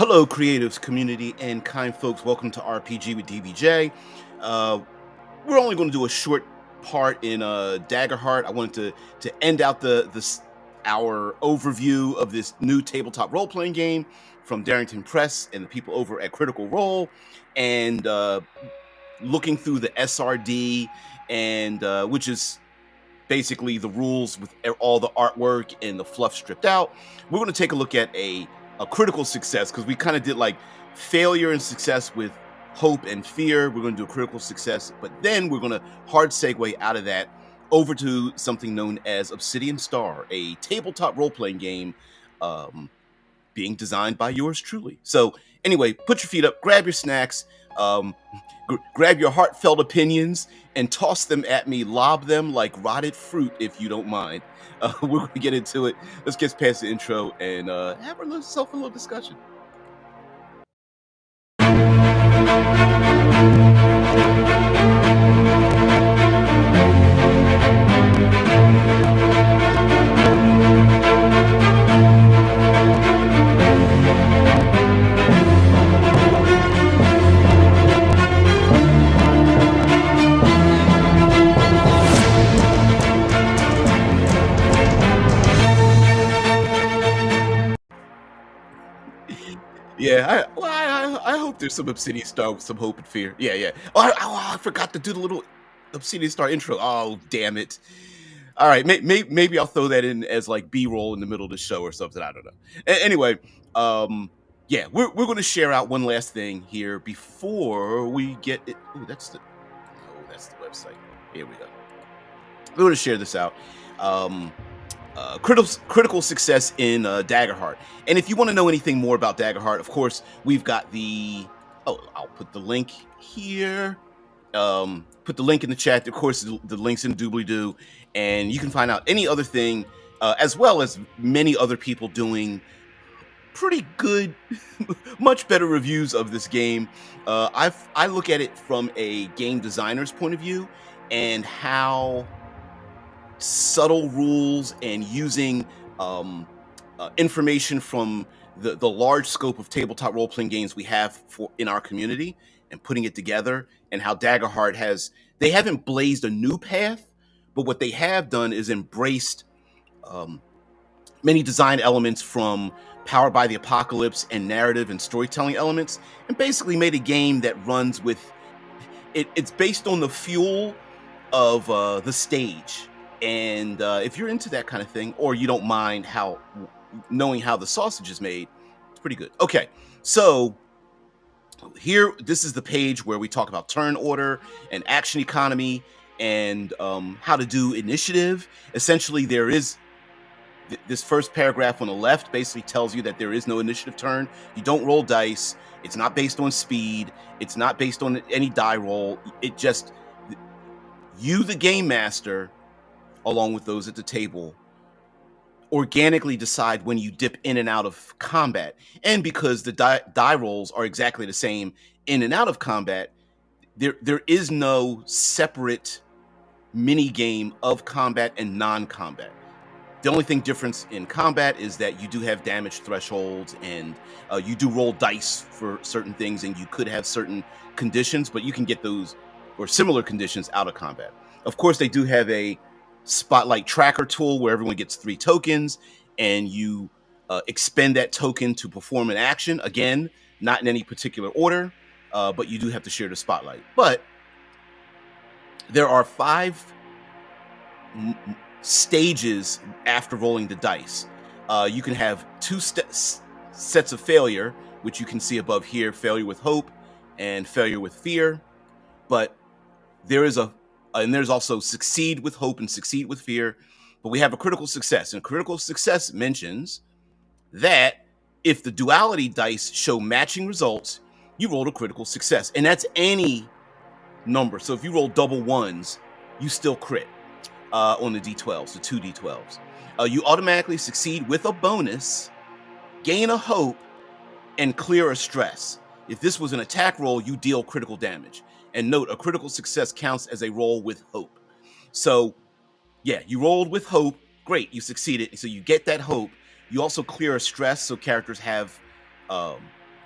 Hello, creatives, community, and kind folks. Welcome to RPG with DBJ. Uh, we're only going to do a short part in Daggerheart. I wanted to end out our overview of this new tabletop role playing game from Darrington Press and the people over at Critical Role, and looking through the SRD, and which is basically the rules with all the artwork and the fluff stripped out. We're going to take a look at a critical success, because we kind of did like failure and success with hope and fear. We're going to do a critical success, but then we're going to hard segue out of that over to something known as Obsidian Star, a tabletop role-playing game being designed by yours truly. So anyway, put your feet up, grab your snacks, grab your heartfelt opinions, and toss them at me, lob them like rotted fruit, if you don't mind. We're going to get into it. Let's get past the intro and have ourselves a little discussion. Yeah, I hope there's some Obsidian Star with some hope and fear. Yeah. I forgot to do the little Obsidian Star intro. Oh, damn it. All right, maybe I'll throw that in as like B-roll in the middle of the show or something. I don't know. Anyway, yeah, we're going to share out one last thing here before we get it. Ooh, that's the website. Here we go. We're going to share this out. Critical success in Daggerheart. And if you want to know anything more about Daggerheart, of course, we've got I'll put the link here. Put the link in the chat. Of course, the link's in doobly-doo. And you can find out any other thing, as well as many other people doing pretty good, much better reviews of this game. I look at it from a game designer's point of view, and how subtle rules and using information from the large scope of tabletop role-playing games we have in our community, and putting it together, and how Daggerheart they haven't blazed a new path, but what they have done is embraced many design elements from Powered by the Apocalypse and narrative and storytelling elements, and basically made a game that runs with it's based on the fuel of the stage. And if you're into that kind of thing, or you don't mind knowing how the sausage is made, it's pretty good. Okay, so here, this is the page where we talk about turn order and action economy, and how to do initiative. Essentially, there is this first paragraph on the left basically tells you that there is no initiative turn. You don't roll dice. It's not based on speed. It's not based on any die roll. It just, you, the game master, along with those at the table, organically decide when you dip in and out of combat. And because the die rolls are exactly the same in and out of combat, there is no separate mini game of combat and non-combat. The only thing difference in combat is that you do have damage thresholds, and you do roll dice for certain things, and you could have certain conditions, but you can get those or similar conditions out of combat. Of course, they do have a spotlight tracker tool where everyone gets 3 tokens, and you expend that token to perform an action. Again, not in any particular order, but you do have to share the spotlight. But there are 5 stages after rolling the dice. You can have 2 sets of failure, which you can see above here: failure with hope and failure with fear. But there is and there's also succeed with hope and succeed with fear. But we have a critical success, and critical success mentions that if the duality dice show matching results, you rolled a critical success, and that's any number. So if you roll double ones, you still crit on the D12s, the 2 D12s. You automatically succeed with a bonus, gain a hope, and clear a stress. If this was an attack roll, you deal critical damage. And note, a critical success counts as a roll with hope. So, yeah, you rolled with hope. Great, you succeeded. So you get that hope. You also clear a stress, so characters have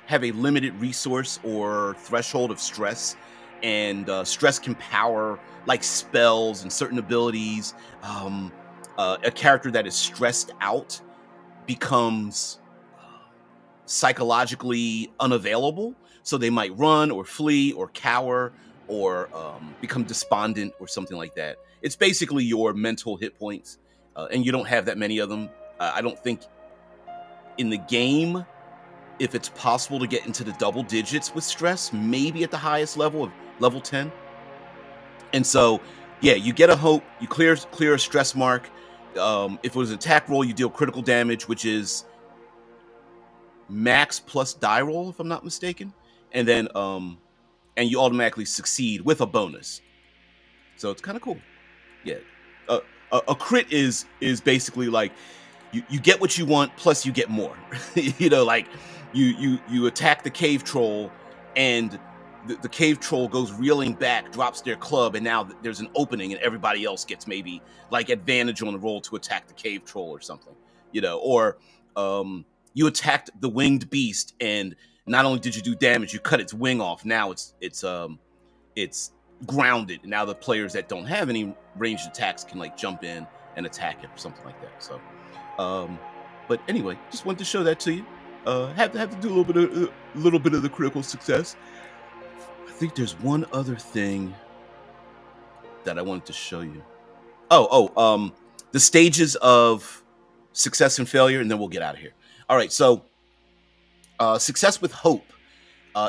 have a limited resource or threshold of stress, and stress can power like spells and certain abilities. A character that is stressed out becomes psychologically unavailable, so they might run or flee or cower or become despondent or something like that. It's basically your mental hit points, and you don't have that many of them. I don't think in the game, if it's possible to get into the double digits with stress, maybe at the highest level of level 10. And so, yeah, you get a hope, you clear a stress mark. If it was an attack roll, you deal critical damage, which is max plus die roll, if I'm not mistaken. And then and you automatically succeed with a bonus. So it's kind of cool. Yeah. A crit is basically like you get what you want plus you get more. You know, like you attack the cave troll, and the cave troll goes reeling back, drops their club, and now there's an opening, and everybody else gets maybe like advantage on the roll to attack the cave troll or something. You know, or you attacked the winged beast, and not only did you do damage, you cut its wing off. Now it's grounded. Now the players that don't have any ranged attacks can like jump in and attack it or something like that. So, but anyway, just wanted to show that to you. Have to do a little bit of the critical success. I think there's one other thing that I wanted to show you. The stages of success and failure, and then we'll get out of here. All right, so success with hope.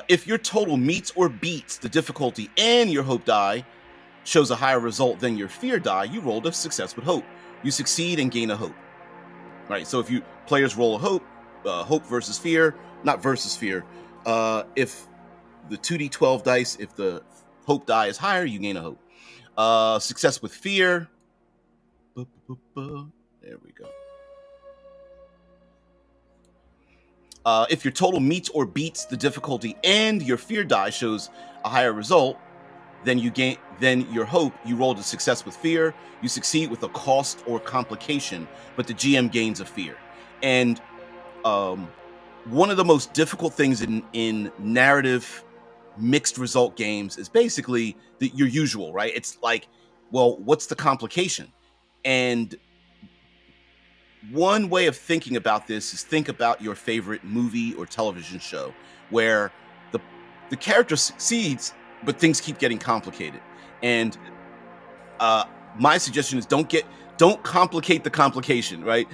If your total meets or beats the difficulty and your hope die shows a higher result than your fear die, you rolled a success with hope. You succeed and gain a hope. Right. So if you players roll a hope versus fear, not versus fear. If the 2d12 dice, if the hope die is higher, you gain a hope. Success with fear. There we go. If your total meets or beats the difficulty and your fear die shows a higher result, then your hope, you rolled a success with fear. You succeed with a cost or complication, but the GM gains a fear. And one of the most difficult things in narrative mixed result games is basically your usual, right? It's like, well, what's the complication? And one way of thinking about this is think about your favorite movie or television show where the character succeeds, but things keep getting complicated. And my suggestion is don't complicate the complication, right?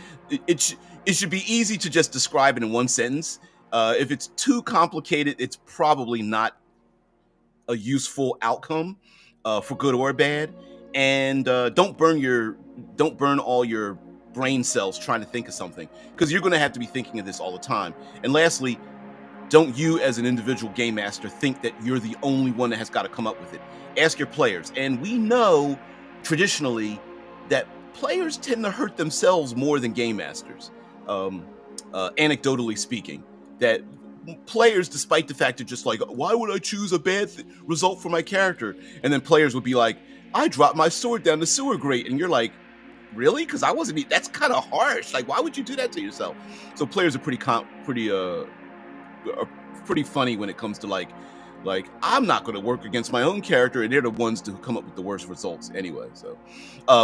It should be easy to just describe it in one sentence. If it's too complicated, it's probably not a useful outcome for good or bad. And don't burn all your brain cells trying to think of something, because you're going to have to be thinking of this all the time. And lastly, don't you as an individual game master think that you're the only one that has got to come up with it. Ask your players. And we know traditionally that players tend to hurt themselves more than game masters. Anecdotally speaking, that players, despite the fact they're just like, why would I choose a bad result for my character? And then players would be like, I dropped my sword down the sewer grate. And you're like, really? Because I wasn't. That's kind of harsh. Like, why would you do that to yourself? So players are pretty funny when it comes to like I'm not going to work against my own character, and they're the ones who come up with the worst results anyway. So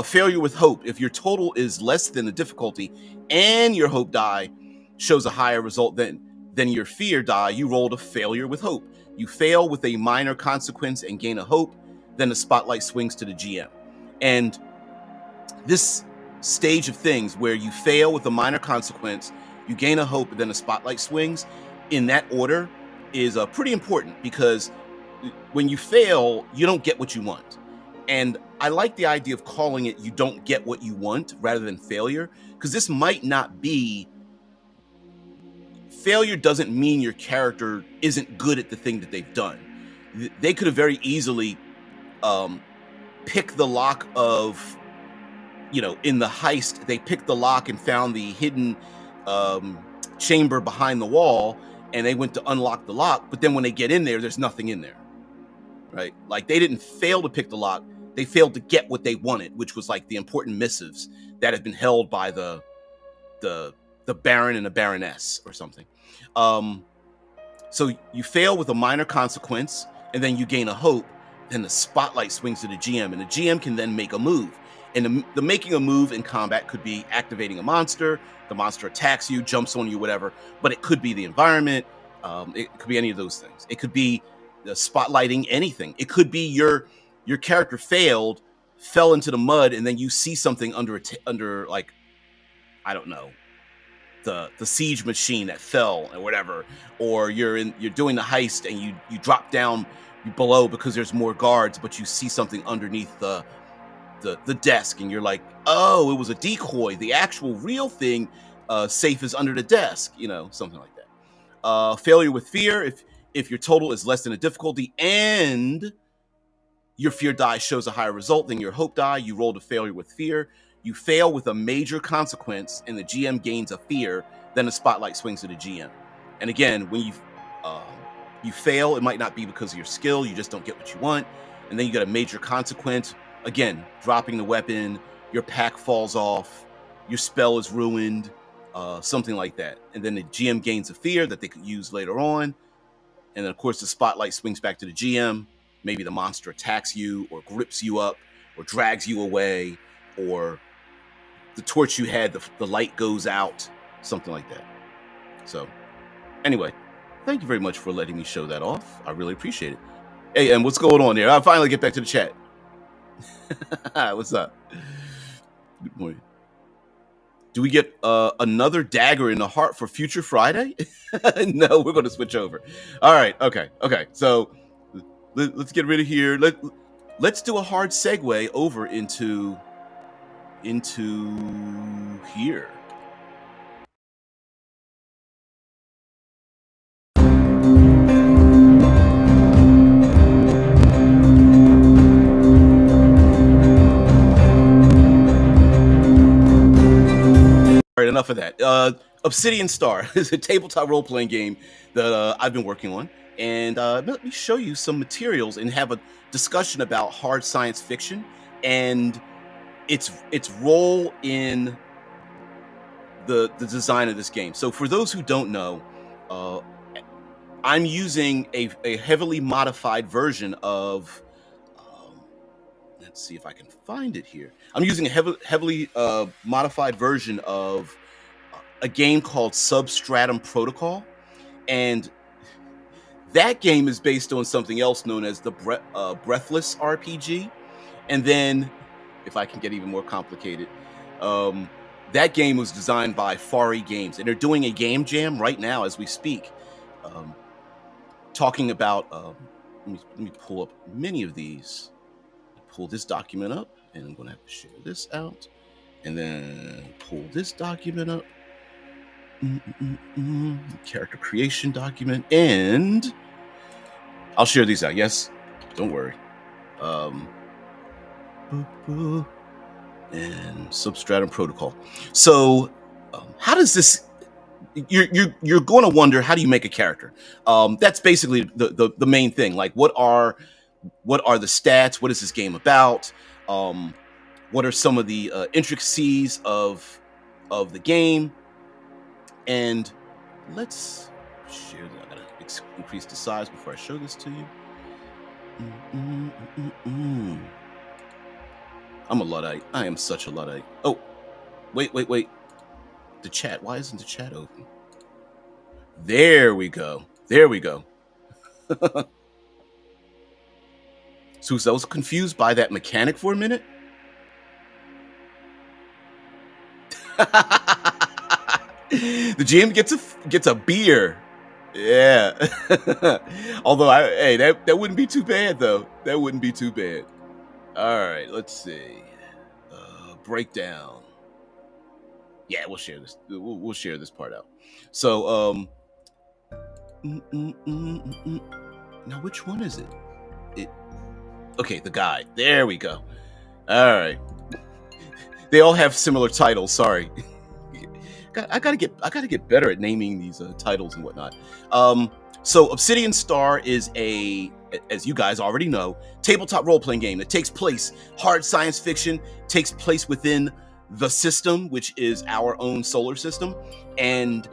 failure with hope. If your total is less than the difficulty and your hope die shows a higher result than your fear die, you rolled a failure with hope. You fail with a minor consequence and gain a hope, then the spotlight swings to the GM. And this stage of things where you fail with a minor consequence, you gain a hope, and then the spotlight swings, in that order is pretty important, because when you fail, you don't get what you want. And I like the idea of calling it you don't get what you want rather than failure, because this might not be failure. Doesn't mean your character isn't good at the thing that they've done. They could have very easily picked the lock of, in the heist, they picked the lock and found the hidden chamber behind the wall, and they went to unlock the lock, but then when they get in there, there's nothing in there, right? Like, they didn't fail to pick the lock, they failed to get what they wanted, which was like the important missives that had been held by the Baron and the Baroness or something. So you fail with a minor consequence, and then you gain a hope. Then the spotlight swings to the GM, and the GM can then make a move. And the making a move in combat could be activating a monster. The monster attacks you, jumps on you, whatever. But it could be the environment. It could be any of those things. It could be the spotlighting anything. It could be your character fell into the mud, and then you see something under like, I don't know, the siege machine that fell or whatever, or you're doing the heist and you drop down below because there's more guards, but you see something underneath the desk, and you're like, oh, it was a decoy. The actual real thing, safe is under the desk, something like that. Failure with fear, if your total is less than a difficulty and your fear die shows a higher result than your hope die, you rolled a failure with fear. You fail with a major consequence, and the GM gains a fear. Then the spotlight swings to the GM. And again, when you fail, it might not be because of your skill. You just don't get what you want. And then you get a major consequence. Again, dropping the weapon, your pack falls off, your spell is ruined, something like that. And then the GM gains a fear that they could use later on. And then, of course, the spotlight swings back to the GM. Maybe the monster attacks you or grips you up or drags you away, or the torch you had, the light goes out, something like that. So anyway, thank you very much for letting me show that off. I really appreciate it. Hey, and what's going on there? I'll finally get back to the chat. What's up? Good morning. Do we get another dagger in the heart for future Friday? No, we're going to switch over. All right. Okay. So let's get rid of here. Let's do a hard segue over into here. All right, enough of that. Obsidian Star is a tabletop role-playing game that I've been working on, and let me show you some materials and have a discussion about hard science fiction and its role in the design of this game. So for those who don't know, I'm using a heavily modified version of let's see if I can find it here. I'm using a heavily modified version of a game called Substratum Protocol, and that game is based on something else known as the Breathless RPG. And then, if I can get even more complicated, that game was designed by Horay Games, and they're doing a game jam right now as we speak, talking about. Let me pull up many of these. Pull this document up, and I'm going to have to share this out, and then pull this document up. Character creation document, and I'll share these out. Yes, don't worry. And Substratum Protocol. So, how does this? You're going to wonder, how do you make a character? That's basically the main thing. Like, what are the stats? What is this game about? What are some of the intricacies of the game? And let's share that. I gotta increase the size before I show this to you. I'm a Luddite. I am such a Luddite. Oh, wait. The chat. Why isn't the chat open? There we go. So I was confused by that mechanic for a minute. The GM gets a beer. Yeah. Although that wouldn't be too bad though. That wouldn't be too bad. All right, let's see. Breakdown. Yeah, we'll share this. We'll share this part out. So now which one is it? Okay, the guide. There we go. All right. They all have similar titles. Sorry. I gotta get better at naming these titles and whatnot. So Obsidian Star is as you guys already know, tabletop role-playing game that takes place, hard science fiction, takes place within the system, which is our own solar system. And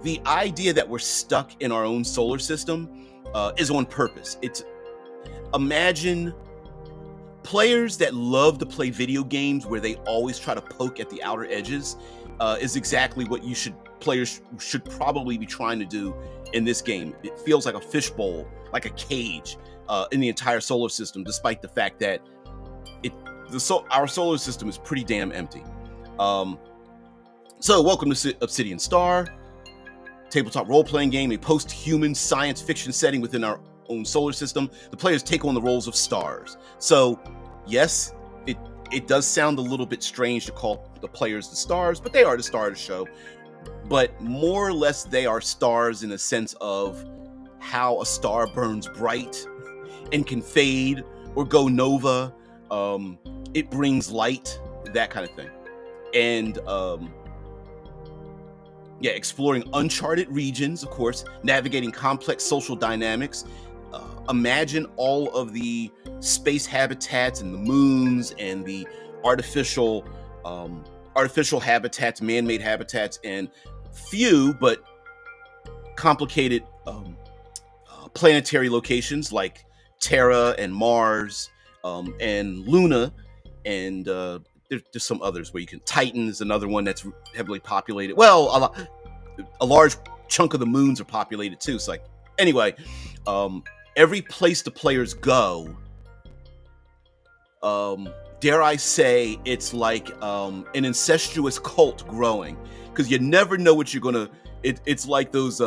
the idea that we're stuck in our own solar system is on purpose. It's imagine players that love to play video games where they always try to poke at the outer edges is exactly what players should probably be trying to do in this game. It feels like a fishbowl, like a cage in the entire solar system, despite the fact that our solar system is pretty damn empty. So welcome to Obsidian Star, tabletop role-playing game, a post-human science fiction setting within our own solar system. The players take on the roles of stars. So yes, it does sound a little bit strange to call the players the stars, but they are the star of the show. But more or less they are stars in the sense of how a star burns bright and can fade or go nova. It brings light, that kind of thing. And exploring uncharted regions, of course, navigating complex social dynamics. Imagine all of the space habitats and the moons and the artificial habitats, man-made habitats, and few but complicated planetary locations like Terra and Mars and Luna, and there's some others where you can. Titan is another one that's heavily populated. Well, a large chunk of the moons are populated too. So like, anyway, every place the players go, dare I say, it's like an incestuous cult growing, because you never know what you're gonna. It's like those.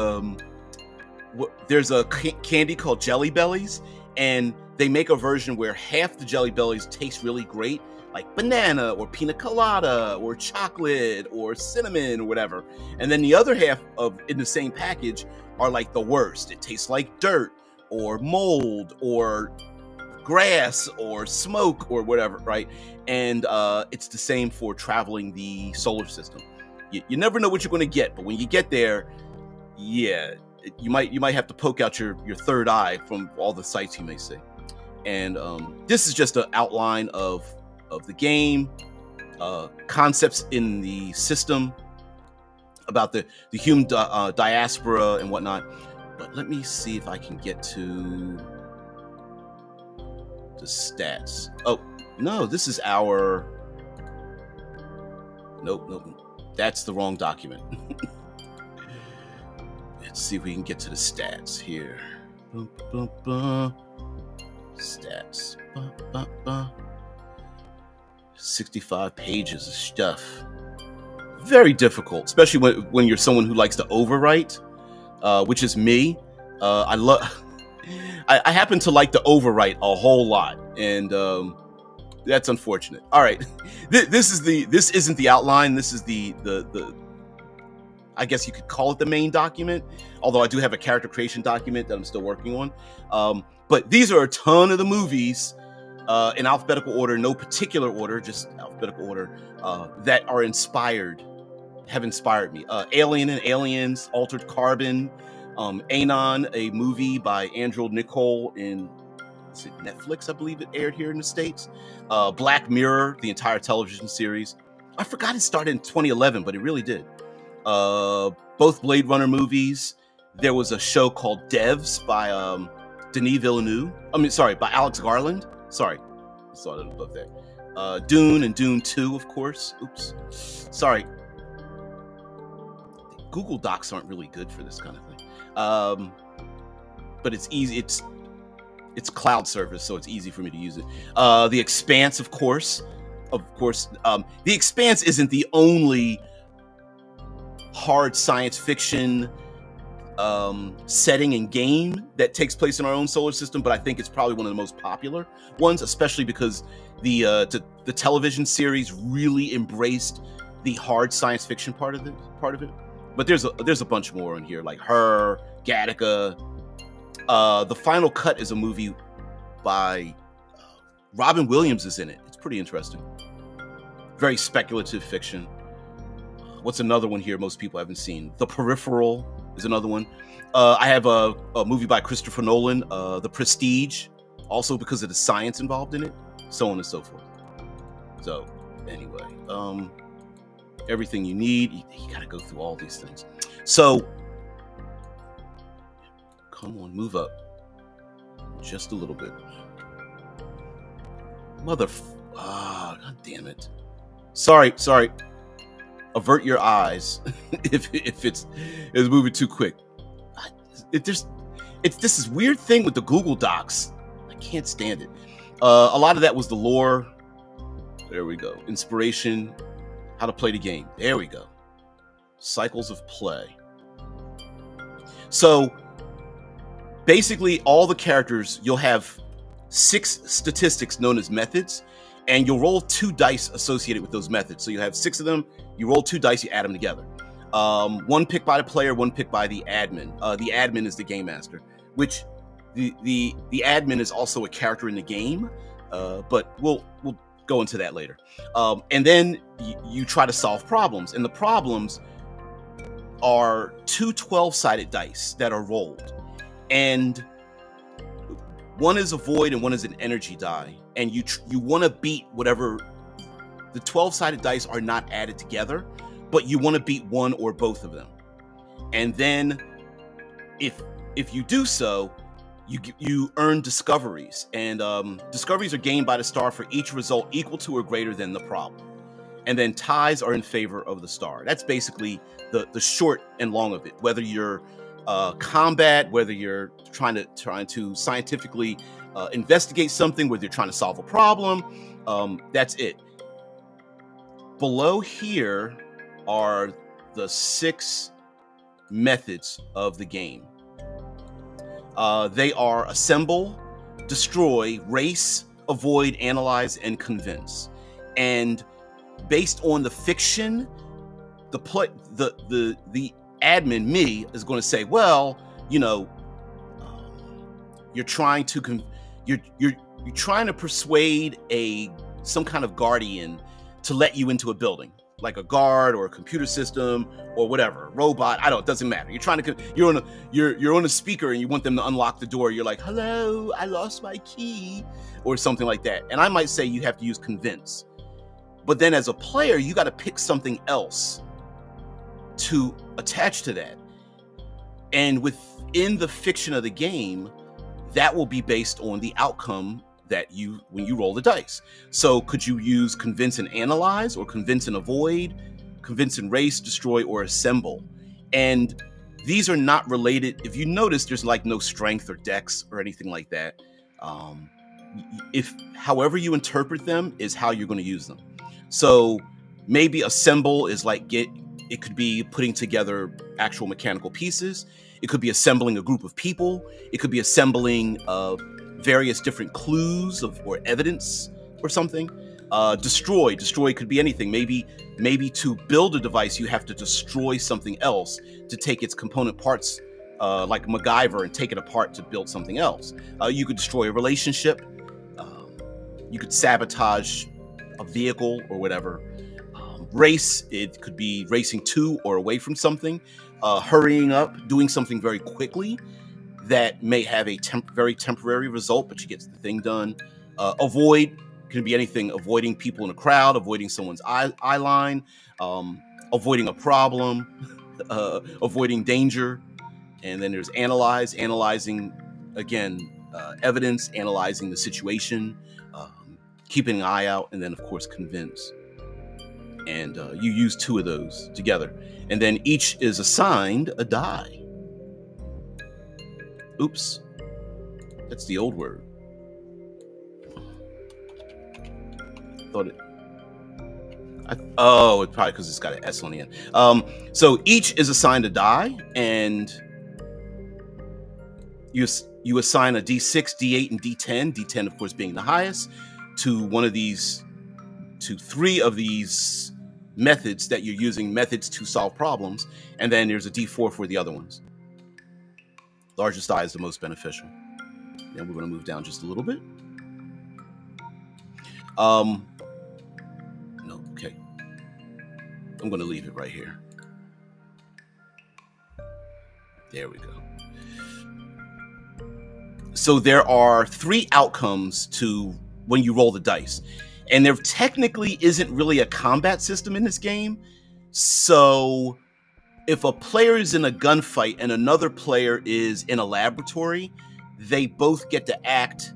There's a candy called Jelly Bellies, and they make a version where half the Jelly Bellies taste really great, like banana or pina colada or chocolate or cinnamon or whatever, and then the other half in the same package are like the worst. It tastes like dirt or mold or grass or smoke or whatever, right? And it's the same for traveling the solar system. You never know what you're going to get, but when you get there, you might have to poke out your third eye from all the sights you may see. And this is just an outline of the game, concepts in the system, about the human diaspora and whatnot. But let me see if I can get to the stats. Oh, no, this is our... Nope. That's the wrong document. Let's see if we can get to the stats here. Stats. 65 pages of stuff. Very difficult, especially when you're someone who likes to overwrite, which is me. I happen to like to overwrite a whole lot, and that's unfortunate. All right, this isn't the outline. This is the I guess you could call it the main document, although I do have a character creation document that I'm still working on. But these are a ton of the movies in alphabetical order, no particular order, just alphabetical order, that have inspired me. Alien and Aliens, Altered Carbon, Anon, a movie by Andrew Niccol in Netflix, I believe it aired here in the States. Black Mirror, the entire television series. I forgot it started in 2011, but it really did. Both Blade Runner movies. There was a show called Devs by Denis Villeneuve. By Alex Garland. Sorry, I saw it above there. Dune and Dune 2, of course. Oops. Sorry. Google Docs aren't really good for this kind of thing. But it's easy. It's cloud service, so it's easy for me to use it. The Expanse, of course. The Expanse isn't the only hard science fiction setting and game that takes place in our own solar system, but I think it's probably one of the most popular ones, especially because the television series really embraced the hard science fiction part of it. But there's a bunch more in here, like Her, Gattaca. The Final Cut is a movie by Robin Williams is in it. It's pretty interesting. Very speculative fiction. What's another one here most people haven't seen? The Peripheral is another one. I have a movie by Christopher Nolan, The Prestige, also because of the science involved in it, so on and so forth. So anyway, everything you need, you gotta go through all these things. So Come on, move up. Just a little bit. God damn it. Sorry. Avert your eyes if it's moving too quick. It's this weird thing with the Google Docs. I can't stand it. A lot of that was the lore. There we go. Inspiration, how to play the game. There we go. Cycles of play. So basically all the characters, you'll have 6 statistics known as methods, and you'll roll 2 dice associated with those methods. So you have 6 of them, you roll 2 dice, you add them together. 1 picked by the player, 1 picked by the admin. The admin is the game master, which the admin is also a character in the game, but we'll go into that later. And then you try to solve problems, and the problems are 2 12-sided dice that are rolled, and one is a void and one is an energy die, and you want to beat whatever. The 12-sided dice are not added together, but you want to beat one or both of them. And then if you do so, you earn discoveries, and discoveries are gained by the star for each result equal to or greater than the problem. And then ties are in favor of the star. That's basically the short and long of it. Whether you're combat, whether you're trying to scientifically investigate something, whether you're trying to solve a problem, that's it. Below here are the 6 methods of the game. They are assemble, destroy, race, avoid, analyze, and convince. And based on the fiction, the admin, me, is going to say, well, you're trying to persuade some kind of guardian to let you into a building, like a guard or a computer system or whatever, robot. It doesn't matter. You're on a speaker and you want them to unlock the door. You're like, hello, I lost my key, or something like that. And I might say you have to use convince. But then as a player, you got to pick something else to attach to that. And within the fiction of the game, that will be based on the outcome that when you roll the dice. So could you use convince and analyze, or convince and avoid, convince and race, destroy, or assemble? And these are not related. If you notice, there's like no strength or dex or anything like that. However you interpret them is how you're going to use them. So maybe assemble is like it could be putting together actual mechanical pieces. It could be assembling a group of people. It could be assembling various different clues or evidence or something. Destroy could be anything. Maybe to build a device, you have to destroy something else to take its component parts, like MacGyver, and take it apart to build something else. You could destroy a relationship. You could sabotage a vehicle or whatever. Race, it could be racing to or away from something. Hurrying up, doing something very quickly that may have a very temporary result, but you get the thing done. Avoid can be anything: avoiding people in a crowd, avoiding someone's eye line, avoiding a problem, avoiding danger. And then there's analyze, analyzing, again, evidence, analyzing the situation, keeping an eye out, and then, of course, convince. And you use 2 of those together. And then each is assigned a die. Oops. That's the old word. It's probably because it's got an S on the end. So each is assigned a die, and you assign a D6, D8, and D10. D10, of course, being the highest, to 3 of these methods that you're using, methods to solve problems, and then there's a D4 for the other ones. Largest die is the most beneficial. Then we're going to move down just a little bit. No, okay. I'm going to leave it right here. There we go. So there are 3 outcomes to when you roll the dice. And there technically isn't really a combat system in this game. So if a player is in a gunfight and another player is in a laboratory, they both get to act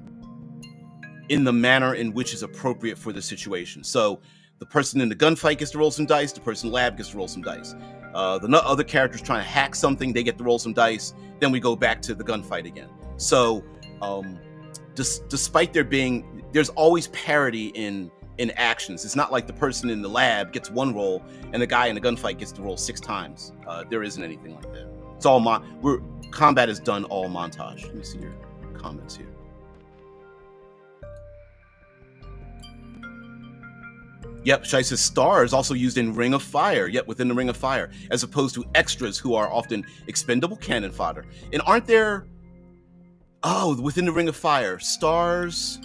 in the manner in which is appropriate for the situation. So the person in the gunfight gets to roll some dice, the person in the lab gets to roll some dice. The other character's trying to hack something, they get to roll some dice, then we go back to the gunfight again. So despite there's always parity in actions. It's not like the person in the lab gets one roll and the guy in the gunfight gets to roll 6 times. There isn't anything like that. It's all combat is done all montage. Let me see your comments here. Yep, Shai says Star is also used in Ring of Fire, yet within the Ring of Fire, as opposed to extras who are often expendable cannon fodder. And aren't there... Oh, within the Ring of Fire, Stars,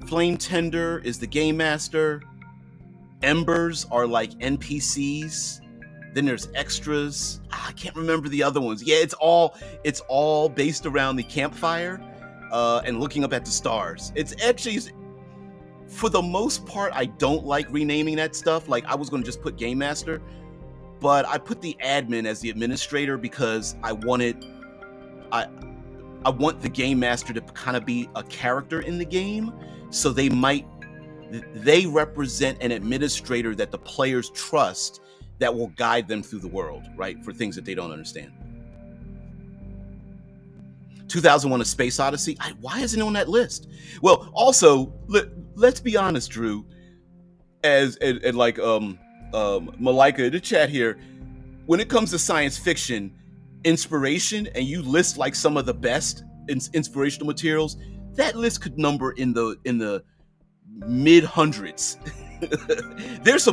Flame Tender is the Game Master, Embers are like NPCs, then there's extras. I can't remember the other ones. Yeah, it's all based around the campfire and looking up at the stars. It's actually... For the most part, I don't like renaming that stuff. Like, I was going to just put Game Master, but I put the admin as the administrator because I want the Game Master to kind of be a character in the game. So they represent an administrator that the players trust that will guide them through the world, right? For things that they don't understand. 2001: A Space Odyssey. Why isn't it on that list? Well, also, let's be honest, Drew. And like Malika in the chat here, when it comes to science fiction inspiration, and you list like some of the best inspirational materials, that list could number in the mid hundreds. There's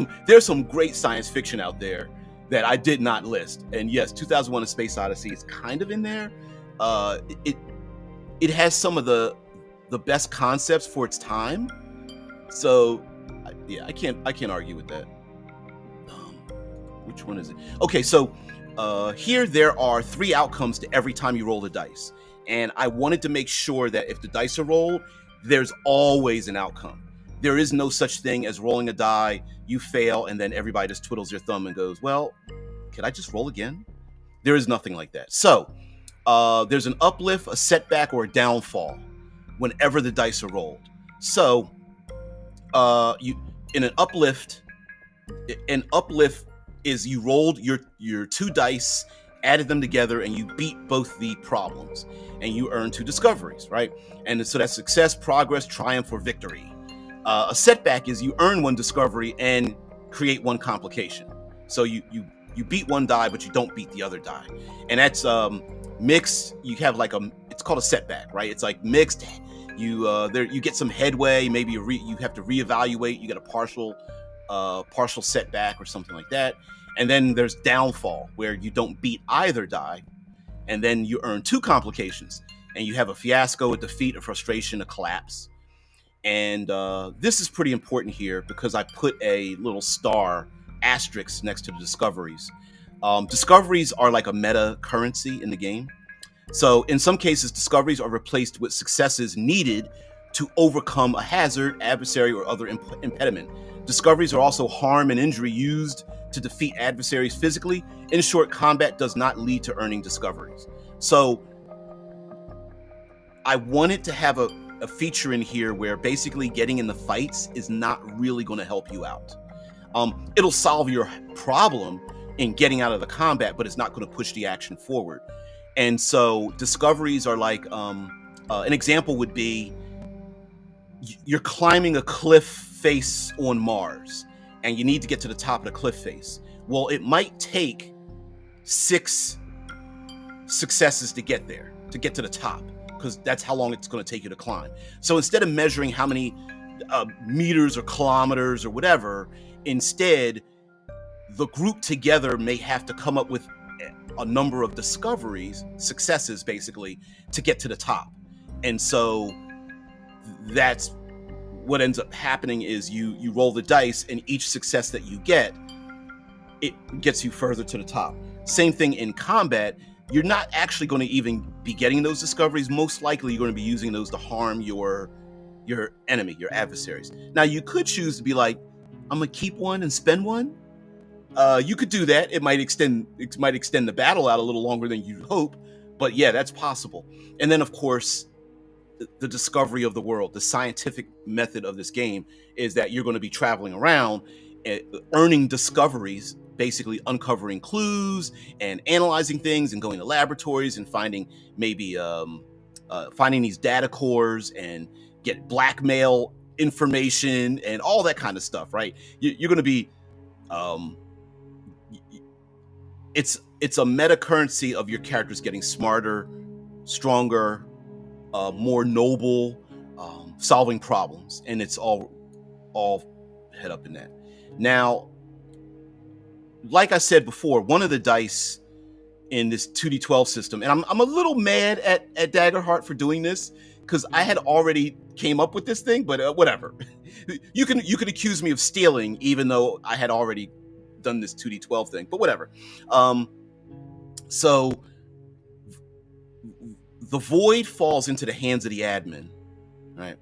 some great science fiction out there that I did not list, and yes, 2001: A Space Odyssey is kind of in there. It has some of the best concepts for its time, so yeah, I can't argue with that. Which one is it? Okay, so here there are 3 outcomes to every time you roll the dice, and I wanted to make sure that if the dice are rolled, there's always an outcome. There is no such thing as rolling a die, you fail, and then everybody just twiddles their thumb and goes, well, can I just roll again? There is nothing like that. So there's an uplift, a setback, or a downfall whenever the dice are rolled. So in an uplift is you rolled your 2 dice, added them together, and you beat both the problems, and you earn 2 discoveries, right? And so that's success, progress, triumph, or victory. A setback is you earn 1 discovery and create 1 complication. So you beat 1 die, but you don't beat the other die, and that's mixed. You have like it's called a setback, right? It's like mixed. You get some headway, maybe you have to reevaluate, you get a partial setback or something like that. And then there's downfall, where you don't beat either die, and then you earn 2 complications, and you have a fiasco, a defeat, a frustration, a collapse. And this is pretty important here because I put a little star asterisk next to the discoveries. Discoveries are like a meta currency in the game. So in some cases, discoveries are replaced with successes needed to overcome a hazard, adversary, or other impediment. Discoveries are also harm and injury used to defeat adversaries physically. In short, combat does not lead to earning discoveries. So I wanted to have a feature in here where basically getting in the fights is not really going to help you out. It'll solve your problem in getting out of the combat, but it's not going to push the action forward. And so discoveries are like, an example would be you're climbing a cliff face on Mars and you need to get to the top of the cliff face. Well, it might take 6 successes to get there, to get to the top, because that's how long it's going to take you to climb. So instead of measuring how many meters or kilometers or whatever, instead, the group together may have to come up with a number of discoveries, successes basically, to get to the top. And so that's what ends up happening is you roll the dice, and each success that you get, it gets you further to the top. Same thing in combat. You're not actually going to even be getting those discoveries. Most likely you're going to be using those to harm your enemy, your adversaries. Now you could choose to be like, I'm gonna keep 1 and spend 1, You could do that. It might extend the battle out a little longer than you'd hope, but yeah, that's possible. And then, of course, the discovery of the world, the scientific method of this game is that you're going to be traveling around, earning discoveries, basically uncovering clues and analyzing things and going to laboratories and finding maybe finding these data cores and get blackmail information and all that kind of stuff, right? You're going to be it's a meta currency of your characters getting smarter, stronger, more noble, solving problems, and it's all head up in that. Now, like I said before, one of the dice in this 2d12 system, and I'm a little mad at Daggerheart for doing this because I had already came up with this thing, but whatever. You can accuse me of stealing, even though I had already done this 2d12 thing, but whatever. So the void falls into the hands of the admin, right?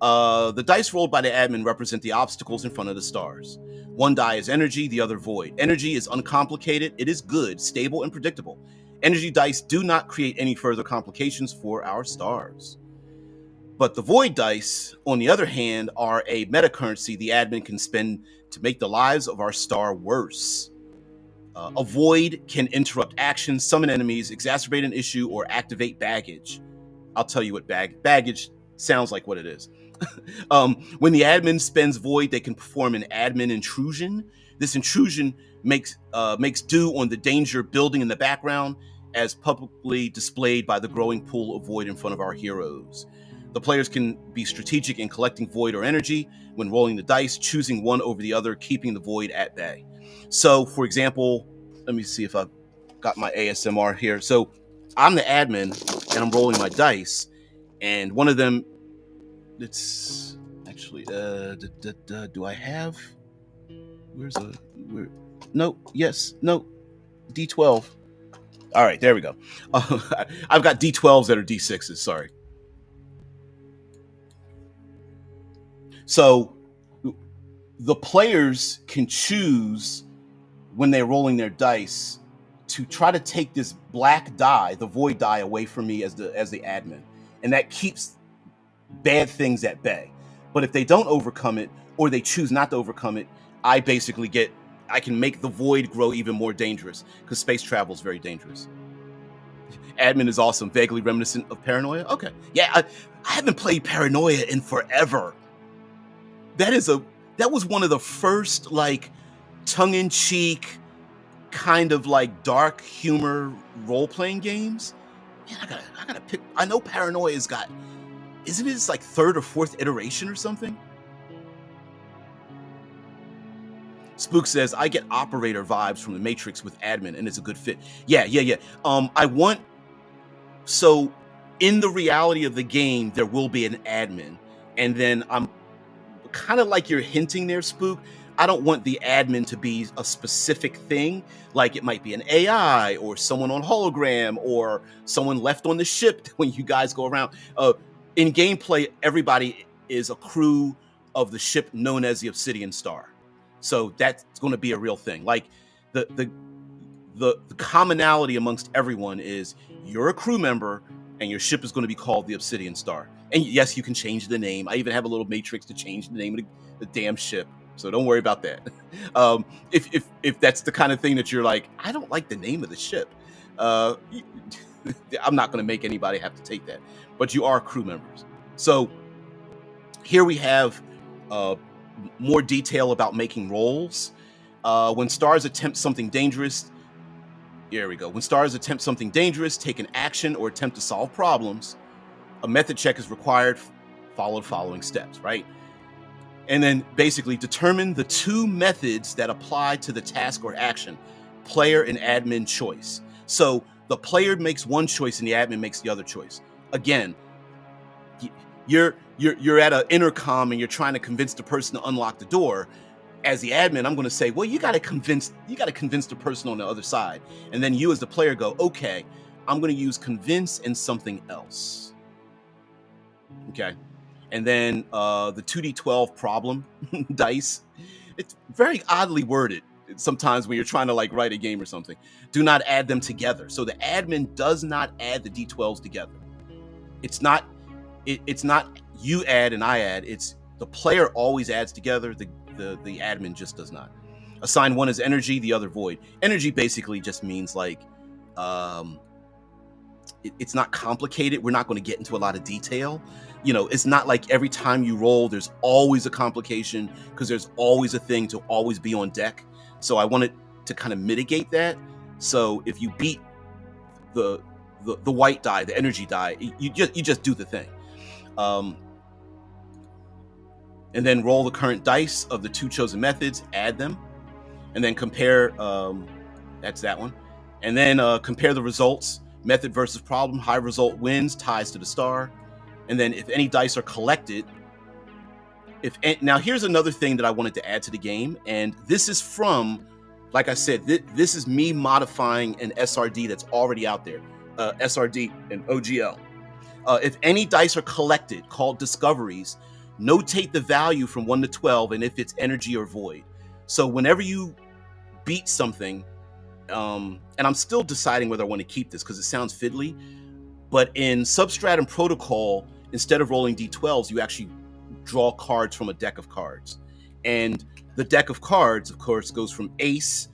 The dice rolled by the admin represent the obstacles in front of the stars. One die is energy, the other void. Energy is uncomplicated, it is good, stable, and predictable. Energy dice do not create any further complications for our stars. But the void dice, on the other hand, are a meta currency the admin can spend to make the lives of our star worse. A void can interrupt action, summon enemies, exacerbate an issue, or activate baggage. I'll tell you what baggage sounds like what it is. When the admin spends void, they can perform an admin intrusion. This intrusion makes due on the danger building in the background, as publicly displayed by the growing pool of void in front of our heroes. The players can be strategic in collecting void or energy when rolling the dice, choosing one over the other, keeping the void at bay. So, for example, let me see if I've got my ASMR here. So, I'm the admin, and I'm rolling my dice, and one of them, it's actually, do I have, no, yes, no, D12. All right, there we go. I've got D12s that are D6s, sorry. So the players can choose when they're rolling their dice to try to take this black die, the void die, away from me as the admin, and that keeps bad things at bay. But if they don't overcome it, or they choose not to overcome it, I can make the void grow even more dangerous, because space travel is very dangerous. Admin is awesome, vaguely reminiscent of Paranoia. Okay, yeah, I haven't played Paranoia in forever. That was one of the first, like, tongue-in-cheek, kind of like dark humor role-playing games. Man, I gotta pick. I know Paranoia's got, isn't it its like third or fourth iteration or something? Spook says, I get operator vibes from the Matrix with admin, and it's a good fit. Yeah. So in the reality of the game, there will be an admin, and then I'm kind of like you're hinting there, Spook. I don't want the admin to be a specific thing, like it might be an AI or someone on hologram or someone left on the ship when you guys go around. In gameplay, everybody is a crew of the ship known as the Obsidian Star. So that's going to be a real thing. Like the commonality amongst everyone is you're a crew member and your ship is going to be called the Obsidian Star. And yes, you can change the name. I even have a little matrix to change the name of the damn ship. So don't worry about that. If that's the kind of thing that you're like, I don't like the name of the ship, I'm not going to make anybody have to take that. But you are crew members. So here we have more detail about making rolls. When stars attempt something dangerous, here we go. When stars attempt something dangerous, take an action, or attempt to solve problems, a method check is required. Follow the following steps, right? And then basically determine the two methods that apply to the task or action, player and admin choice. So the player makes one choice and the admin makes the other choice. Again, you're at an intercom and you're trying to convince the person to unlock the door. As the admin, I'm going to say, well, you got to convince the person on the other side. And then you as the player go, okay, I'm going to use convince and something else. Okay. And then the 2d12 problem dice, it's very oddly worded. sometimes when you're trying to like write a game or something. Do not add them together. So the admin does not add the D12s together. It's not you add and I add. It's the player always adds together. The admin just does not. Assign one as energy, the other void. Energy basically just means like it's not complicated. We're not going to get into a lot of detail. It's not like every time you roll, there's always a complication because there's always a thing to always be on deck. So I wanted to kind of mitigate that. So if you beat the white die, the energy die, you just do the thing. And then roll the current dice of the two chosen methods, add them, and then compare. That's that one. And then compare the results. Method versus problem. High result wins, ties to the star. And then if any dice are collected, now here's another thing that I wanted to add to the game, and this is from, like I said, this is me modifying an SRD that's already out there, SRD and OGL. If any dice are collected, called discoveries, notate the value from 1 to 12, and if it's energy or void. So whenever you beat something, and I'm still deciding whether I want to keep this because it sounds fiddly, but in Substratum Protocol, instead of rolling D12s, you actually draw cards from a deck of cards. And the deck of cards, of course, goes from ace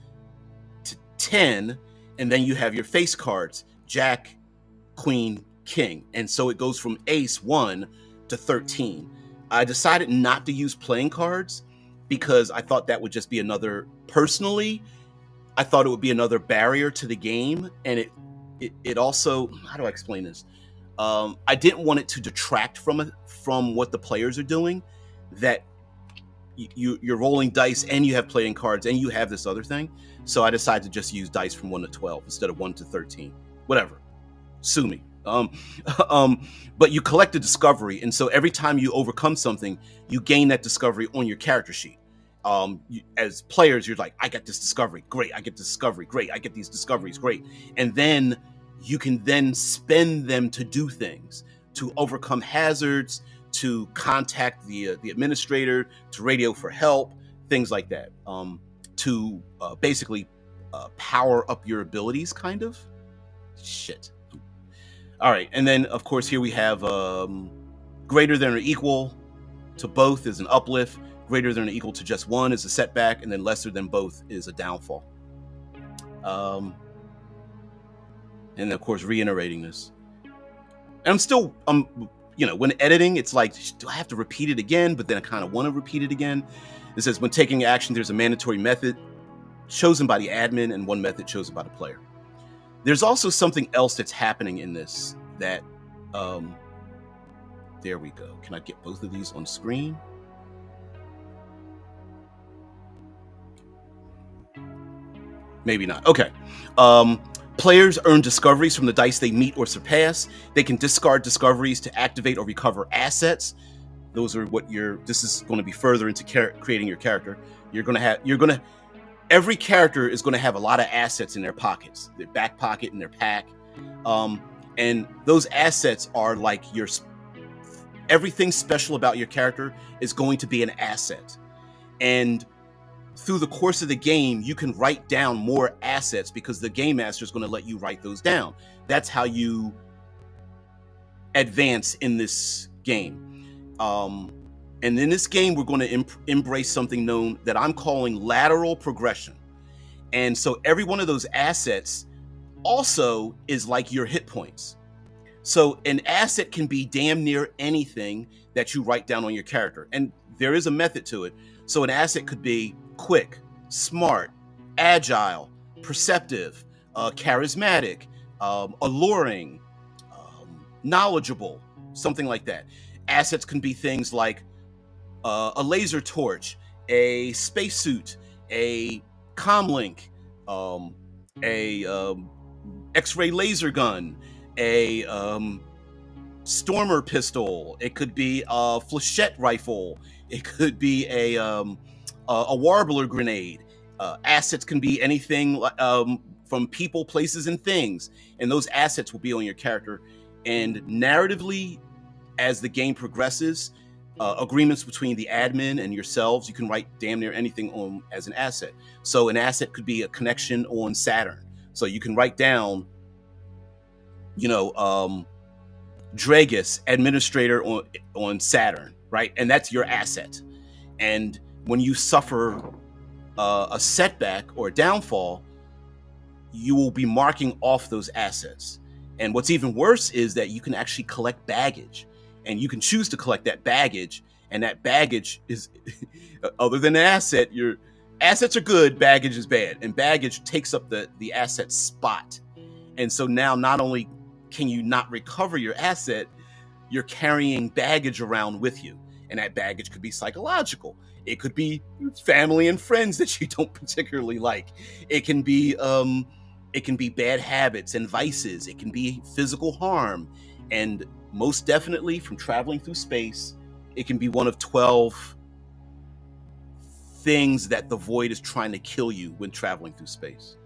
to 10, and then you have your face cards, Jack, Queen, King. And so it goes from ace 1 to 13. I decided not to use playing cards because I thought that would just be another, personally, I thought it would be another barrier to the game. And it also, how do I explain this? I didn't want it to detract from what the players are doing, that you're rolling dice and you have playing cards and you have this other thing. So I decided to just use dice from 1 to 12 instead of 1 to 13. Whatever. Sue me. But you collect a discovery, and so every time you overcome something, you gain that discovery on your character sheet. As players, you're like, I get this discovery, great. I get this discovery, great. I get these discoveries, great. And then you can then spend them to do things, to overcome hazards, to contact the administrator, to radio for help, things like that. To basically power up your abilities, kind of. Shit. All right, and then of course here we have greater than or equal to both is an uplift, greater than or equal to just one is a setback, and then lesser than both is a downfall. And of course reiterating this. And I'm still, when editing, it's like, do I have to repeat it again? But then I kind of want to repeat it again. It says when taking action, there's a mandatory method chosen by the admin and one method chosen by the player. There's also something else that's happening in this that, there we go. Can I get both of these on screen? Maybe not. Okay. Players earn discoveries from the dice they meet or surpass. They can discard discoveries to activate or recover assets. Those are what this is going to be further into creating your character. Every character is going to have a lot of assets in their pockets, their back pocket and their pack. And those assets are like everything special about your character is going to be an asset. And through the course of the game, you can write down more assets because the game master is going to let you write those down. That's how you advance in this game. And in this game, we're going to embrace something known that I'm calling lateral progression. And so every one of those assets also is like your hit points. So an asset can be damn near anything that you write down on your character. And there is a method to it. So an asset could be quick, smart, agile, perceptive, charismatic, alluring, knowledgeable, something like that. Assets can be things like a laser torch, a spacesuit, a comlink, a X-ray laser gun, a stormer pistol. It could be a flechette rifle. It could be a warbler grenade. Assets can be anything from people, places, and things. And those assets will be on your character. And narratively, as the game progresses, agreements between the admin and yourselves. You can write damn near anything on as an asset. So an asset could be a connection on Saturn. So you can write down, Dragus, administrator on Saturn, right? And that's your asset. And when you suffer a setback or a downfall, you will be marking off those assets. And what's even worse is that you can actually collect baggage, and you can choose to collect that baggage. And that baggage is, other than an asset, your assets are good, baggage is bad, and baggage takes up the asset spot. And so now not only can you not recover your asset, you're carrying baggage around with you. And that baggage could be psychological. It could be family and friends that you don't particularly like. It can be bad habits and vices. It can be physical harm. And most definitely from traveling through space, it can be one of 12 things that the void is trying to kill you when traveling through space.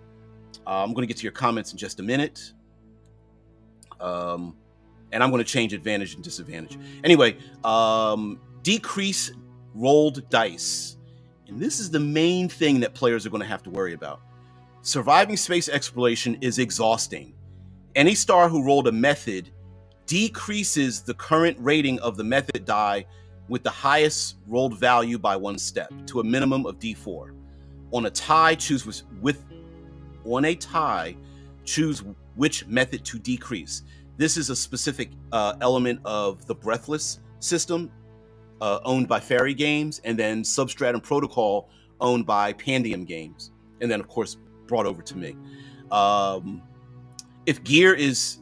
I'm going to get to your comments in just a minute. And I'm going to change advantage and disadvantage. Anyway, decrease rolled dice. And this is the main thing that players are going to have to worry about. Surviving space exploration is exhausting. Any star who rolled a method decreases the current rating of the method die with the highest rolled value by 1 step to a minimum of D4. On a tie, choose which method to decrease. This is a specific element of the Breathless system, owned by Fairy Games, and then Substratum Protocol, owned by Pandium Games, and then of course brought over to me. If gear is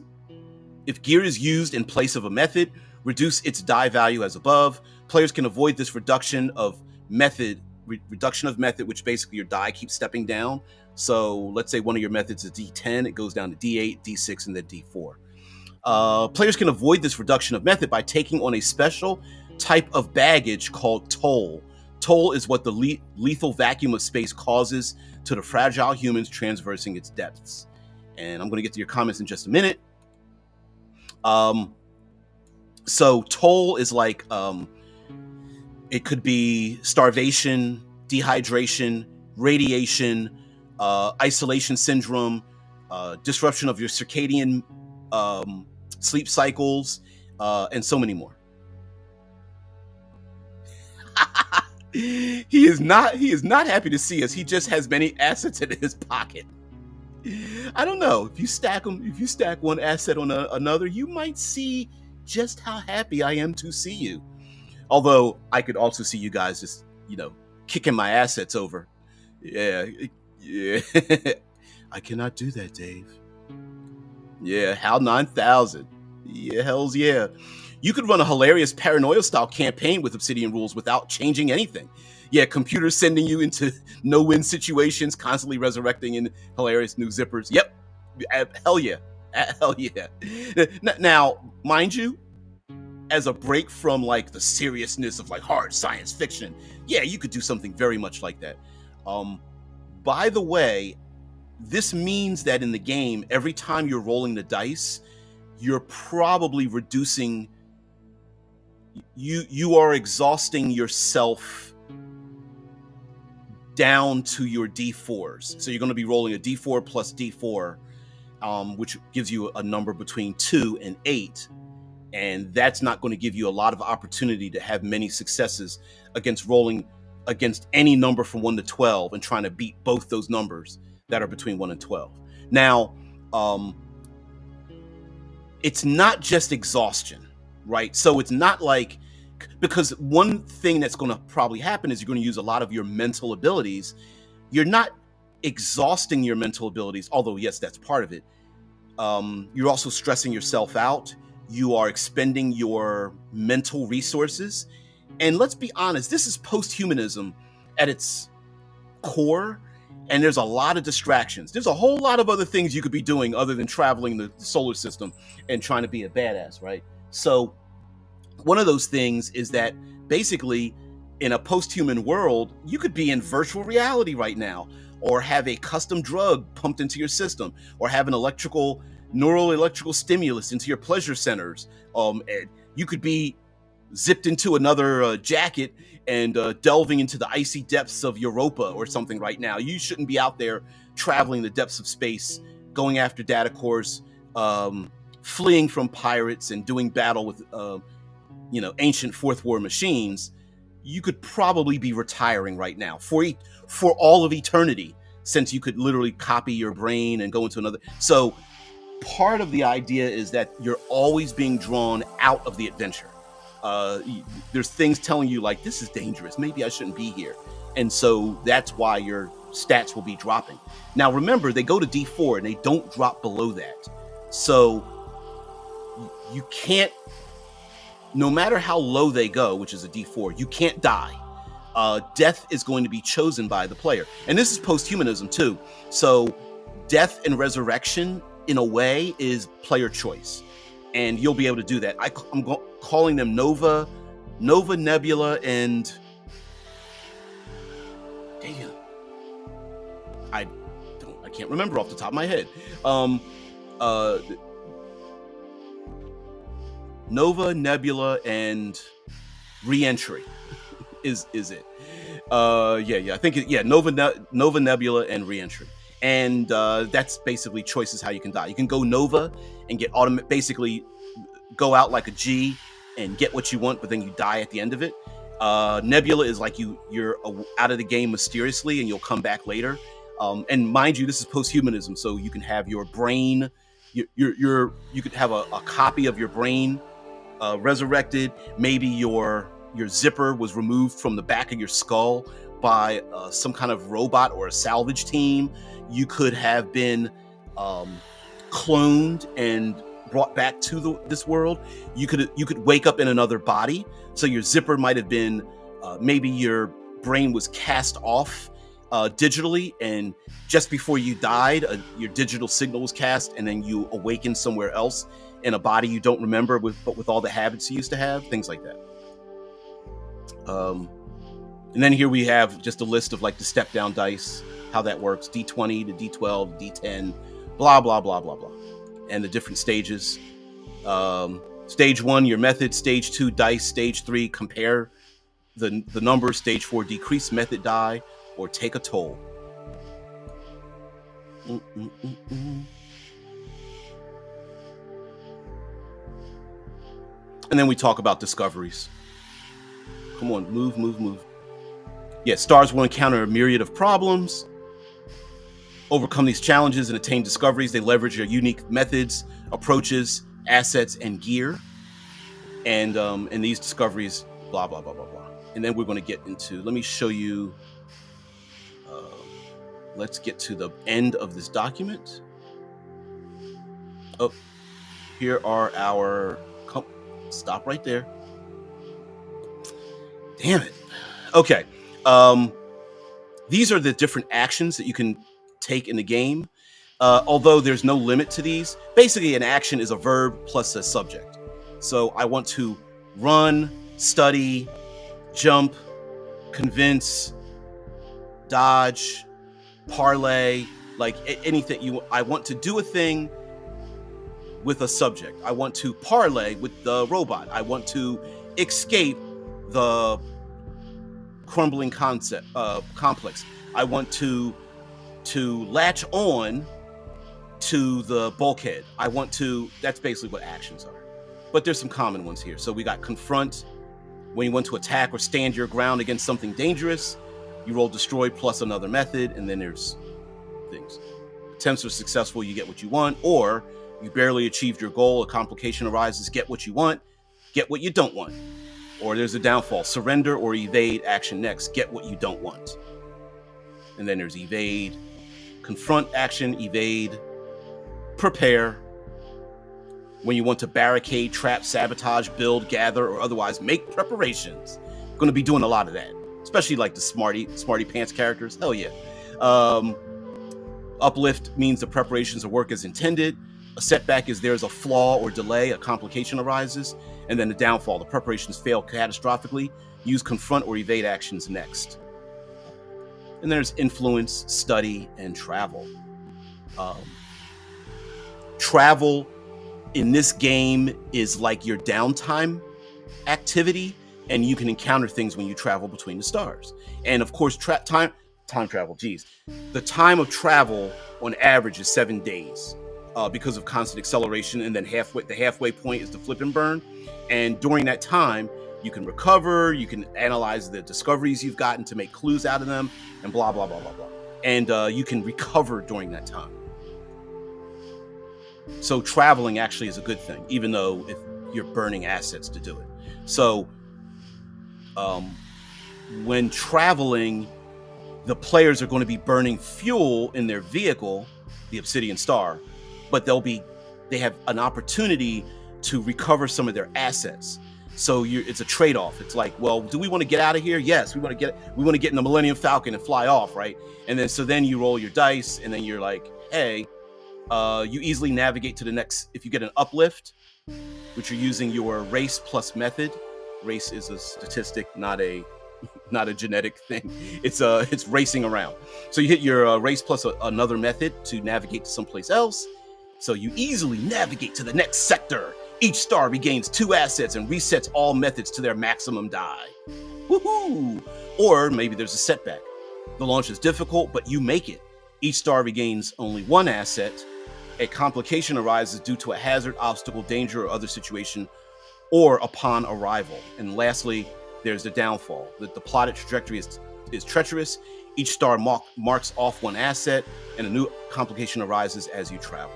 used in place of a method, reduce its die value as above. Players can avoid this reduction of method, which basically your die keeps stepping down. So let's say one of your methods is D10, it goes down to D8, D6, and then D4. Players can avoid this reduction of method by taking on a special type of baggage called toll. Toll is what the lethal vacuum of space causes to the fragile humans traversing its depths. And I'm going to get to your comments in just a minute. So toll is like, it could be starvation, dehydration, radiation, isolation syndrome, disruption of your circadian sleep cycles, and so many more. He is not happy to see us. He just has many assets in his pocket. I don't know, if you stack one asset on another, you might see just how happy I am to see you. Although I could also see you guys just, kicking my assets over. Yeah. I cannot do that, Dave. Yeah, HAL 9000. Yeah, hells yeah. You could run a hilarious paranoia-style campaign with Obsidian rules without changing anything. Yeah, computers sending you into no-win situations, constantly resurrecting in hilarious new zippers. Yep, hell yeah, hell yeah. Now, mind you, as a break from like the seriousness of like hard science fiction, yeah, you could do something very much like that. By the way, this means that in the game, every time you're rolling the dice, you're probably reducing, you are exhausting yourself down to your D4s. So you're going to be rolling a D4 plus D4, which gives you a number between 2 and 8. And that's not going to give you a lot of opportunity to have many successes against rolling against any number from 1 to 12 and trying to beat both those numbers that are between 1 and 12. Now, it's not just exhaustion, right? So it's not like, because one thing that's going to probably happen is you're going to use a lot of your mental abilities. You're not exhausting your mental abilities, although yes, that's part of it. You're also stressing yourself out. You are expending your mental resources. And let's be honest, this is posthumanism at its core. And there's a lot of distractions. There's a whole lot of other things you could be doing other than traveling the solar system and trying to be a badass, right? So one of those things is that basically in a post-human world, you could be in virtual reality right now, or have a custom drug pumped into your system, or have an neural electrical stimulus into your pleasure centers. And you could be zipped into another jacket and delving into the icy depths of Europa or something right now. You shouldn't be out there traveling the depths of space, going after data cores, fleeing from pirates, and doing battle with ancient Fourth War machines. You could probably be retiring right now for all of eternity, since you could literally copy your brain and go into another. So part of the idea is that you're always being drawn out of the adventure. There's things telling you like, this is dangerous, maybe I shouldn't be here. And so that's why your stats will be dropping. Now remember, they go to D4 and they don't drop below that. So you can't, no matter how low they go, which is a D4, you can't die. Death is going to be chosen by the player. And this is posthumanism too. So death and resurrection, in a way, is player choice. And you'll be able to do that. I'm calling them Nova, Nebula, and... Damn. I can't remember off the top of my head. Nova, Nebula, and Reentry is it. I think Nova, Nebula, and Reentry. And that's basically choices how you can die. You can go Nova and get basically go out like a G and get what you want, but then you die at the end of it. Nebula is like you're out of the game mysteriously and you'll come back later. And mind you, this is posthumanism, so you can have your brain, you could have a copy of your brain resurrected. Maybe your zipper was removed from the back of your skull by some kind of robot or a salvage team. You could have been cloned and brought back to this world. You could wake up in another body. So your zipper might have been, maybe your brain was cast off digitally, and just before you died, your digital signal was cast, and then you awaken somewhere else in a body you don't remember, but with all the habits you used to have, things like that. And then here we have just a list of like the step down dice, how that works, D20 to D12, D10, blah, blah, blah, blah, blah. And the different stages. Stage 1, your method. Stage 2, dice. Stage 3, compare the numbers. Stage 4, decrease method die or take a toll. And then we talk about discoveries. Come on, move. Yeah, stars will encounter a myriad of problems. Overcome these challenges and attain discoveries. They leverage your unique methods, approaches, assets, and gear. And these discoveries, blah, blah, blah, blah, blah. And then we're going to get into, let me show you, let's get to the end of this document. Oh, here are our, stop right there. Damn it. Okay. These are the different actions that you can take in the game. Although there's no limit to these. Basically, an action is a verb plus a subject. So I want to run, study, jump, convince, dodge, parlay, like anything. I want to do a thing with a subject. I want to parlay with the robot. I want to escape the crumbling complex. I want to latch on to the bulkhead. That's basically what actions are. But there's some common ones here. So we got confront, when you want to attack or stand your ground against something dangerous. You roll destroy plus another method, and then there's things. Attempts are successful, you get what you want, or you barely achieved your goal, a complication arises, get what you want, get what you don't want. Or there's a downfall, surrender or evade, action next, get what you don't want. And then there's evade, confront, action, evade, prepare. When you want to barricade, trap, sabotage, build, gather, or otherwise make preparations. Going to be doing a lot of that, especially like the smarty pants characters. Hell yeah. Uplift means the preparations will work as intended. A setback is there's a flaw or delay, a complication arises. And then the downfall, the preparations fail catastrophically. Use confront or evade actions next. And there's influence, study, and travel. Travel in this game is like your downtime. activity, and you can encounter things when you travel between the stars. And of course, time travel. Geez, the time of travel on average is 7 days because of constant acceleration, and then the halfway point is the flip and burn. And during that time, you can recover, you can analyze the discoveries you've gotten to make clues out of them, and blah blah blah blah blah. And you can recover during that time. So traveling actually is a good thing, even though if you're burning assets to do it. So when traveling, the players are going to be burning fuel in their vehicle, the Obsidian Star, but they have an opportunity to recover some of their assets. So it's a trade-off. It's like, well, do we want to get out of here? Yes, we want to get in the Millennium Falcon and fly off, right? And then you roll your dice, and then you're like, hey, you easily navigate to the next. If you get an uplift, which you're using your race plus method. Race is a statistic, not a genetic thing. It's racing around. So you hit your race plus another method to navigate to someplace else. So you easily navigate to the next sector. Each star regains 2 assets and resets all methods to their maximum die. Woohoo! Or maybe there's a setback. The launch is difficult, but you make it. Each star regains only 1 asset. A complication arises due to a hazard, obstacle, danger, or other situation, or upon arrival. And lastly, there's the downfall. The plotted trajectory is treacherous. Each star marks off 1 asset, and a new complication arises as you travel.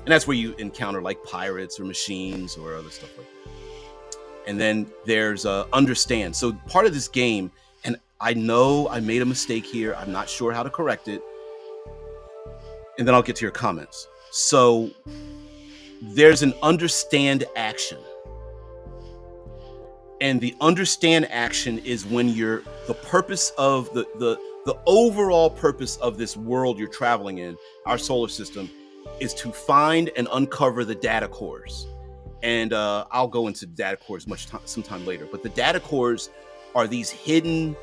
And that's where you encounter like pirates or machines or other stuff like that. And then there's understand. So part of this game, and I know I made a mistake here. I'm not sure how to correct it. And then I'll get to your comments. So there's an understand action. And the understand action is when the purpose of the overall purpose of this world you're traveling in, our solar system, is to find and uncover the data cores. And I'll go into data cores sometime later. But the data cores are these hidden,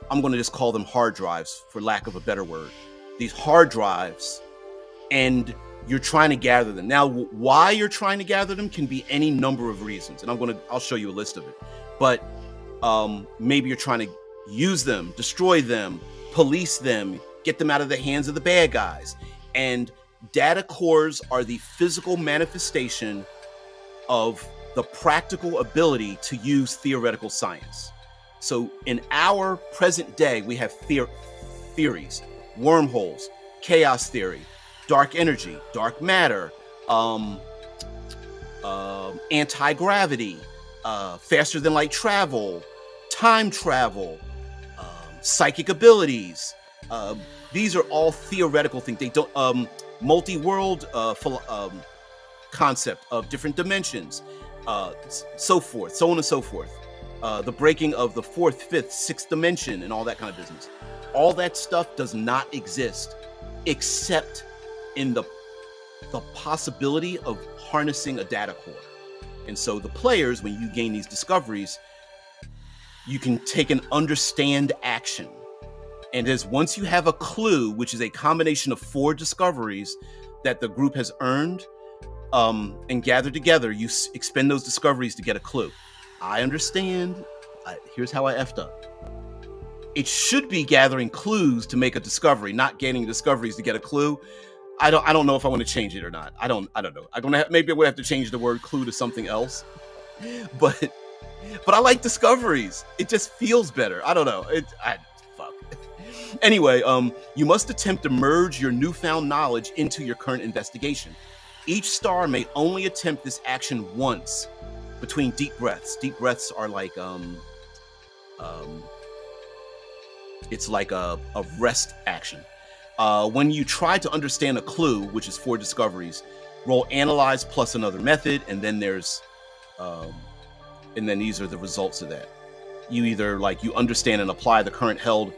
I'm going to just call them hard drives for lack of a better word. These hard drives, and you're trying to gather them. Now, why you're trying to gather them can be any number of reasons, and I'll show you a list of it. But maybe you're trying to use them, destroy them, police them, get them out of the hands of the bad guys. And data cores are the physical manifestation of the practical ability to use theoretical science. So in our present day, we have theories, wormholes, chaos theory, dark energy, dark matter, anti-gravity, faster than light travel, time travel, psychic abilities. These are all theoretical things. They don't multi-world concept of different dimensions, so forth, so on and so forth. The breaking of the 4th, 5th, 6th dimension and all that kind of business. All that stuff does not exist except in the possibility of harnessing a data core. And so the players, when you gain these discoveries, you can take an understand action. And once you have a clue, which is a combination of 4 discoveries that the group has earned and gathered together, you expend those discoveries to get a clue. I understand. Here's how I effed up. It should be gathering clues to make a discovery, not gaining discoveries to get a clue. I don't know if I want to change it or not. I don't know. Maybe we'll have to change the word clue to something else. But I like discoveries. It just feels better. I don't know. Fuck. Anyway, you must attempt to merge your newfound knowledge into your current investigation. Each star may only attempt this action once between deep breaths. Deep breaths are like it's like a rest action. When you try to understand a clue, which is 4 discoveries, roll analyze plus another method, and then there's these are the results of that. You either you understand and apply the current held,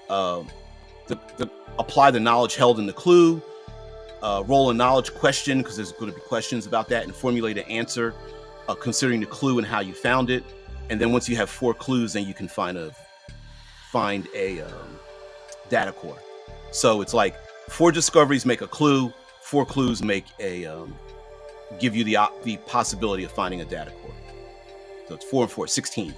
apply the knowledge held in the clue, roll a knowledge question, because there's going to be questions about that, and formulate an answer considering the clue and how you found it. And then once you have 4 clues, then you can find a data core. So it's like 4 discoveries make a clue, 4 clues make give you the possibility of finding a data core. So it's 4 and 4, 16.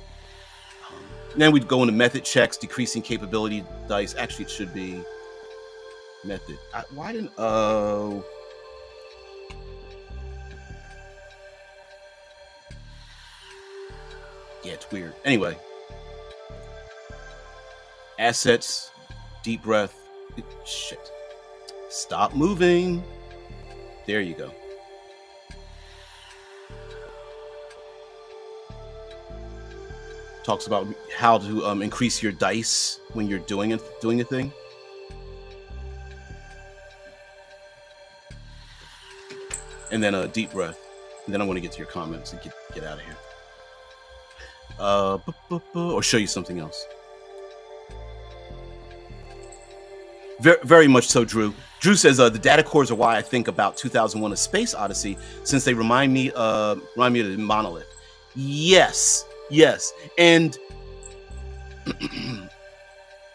Then we'd go into method checks, decreasing capability dice. Actually, it should be method. Why didn't... Oh... Yeah, it's weird. Anyway. Assets, deep breath. Shit. Stop moving. There you go. Talks about how to increase your dice when you're doing a thing. And then a deep breath. And then I want to get to your comments and get out of here. Or show you something else. Very, very much so, Drew. Drew says the data cores are why I think about 2001: A Space Odyssey, since they remind me of the monolith. Yes, and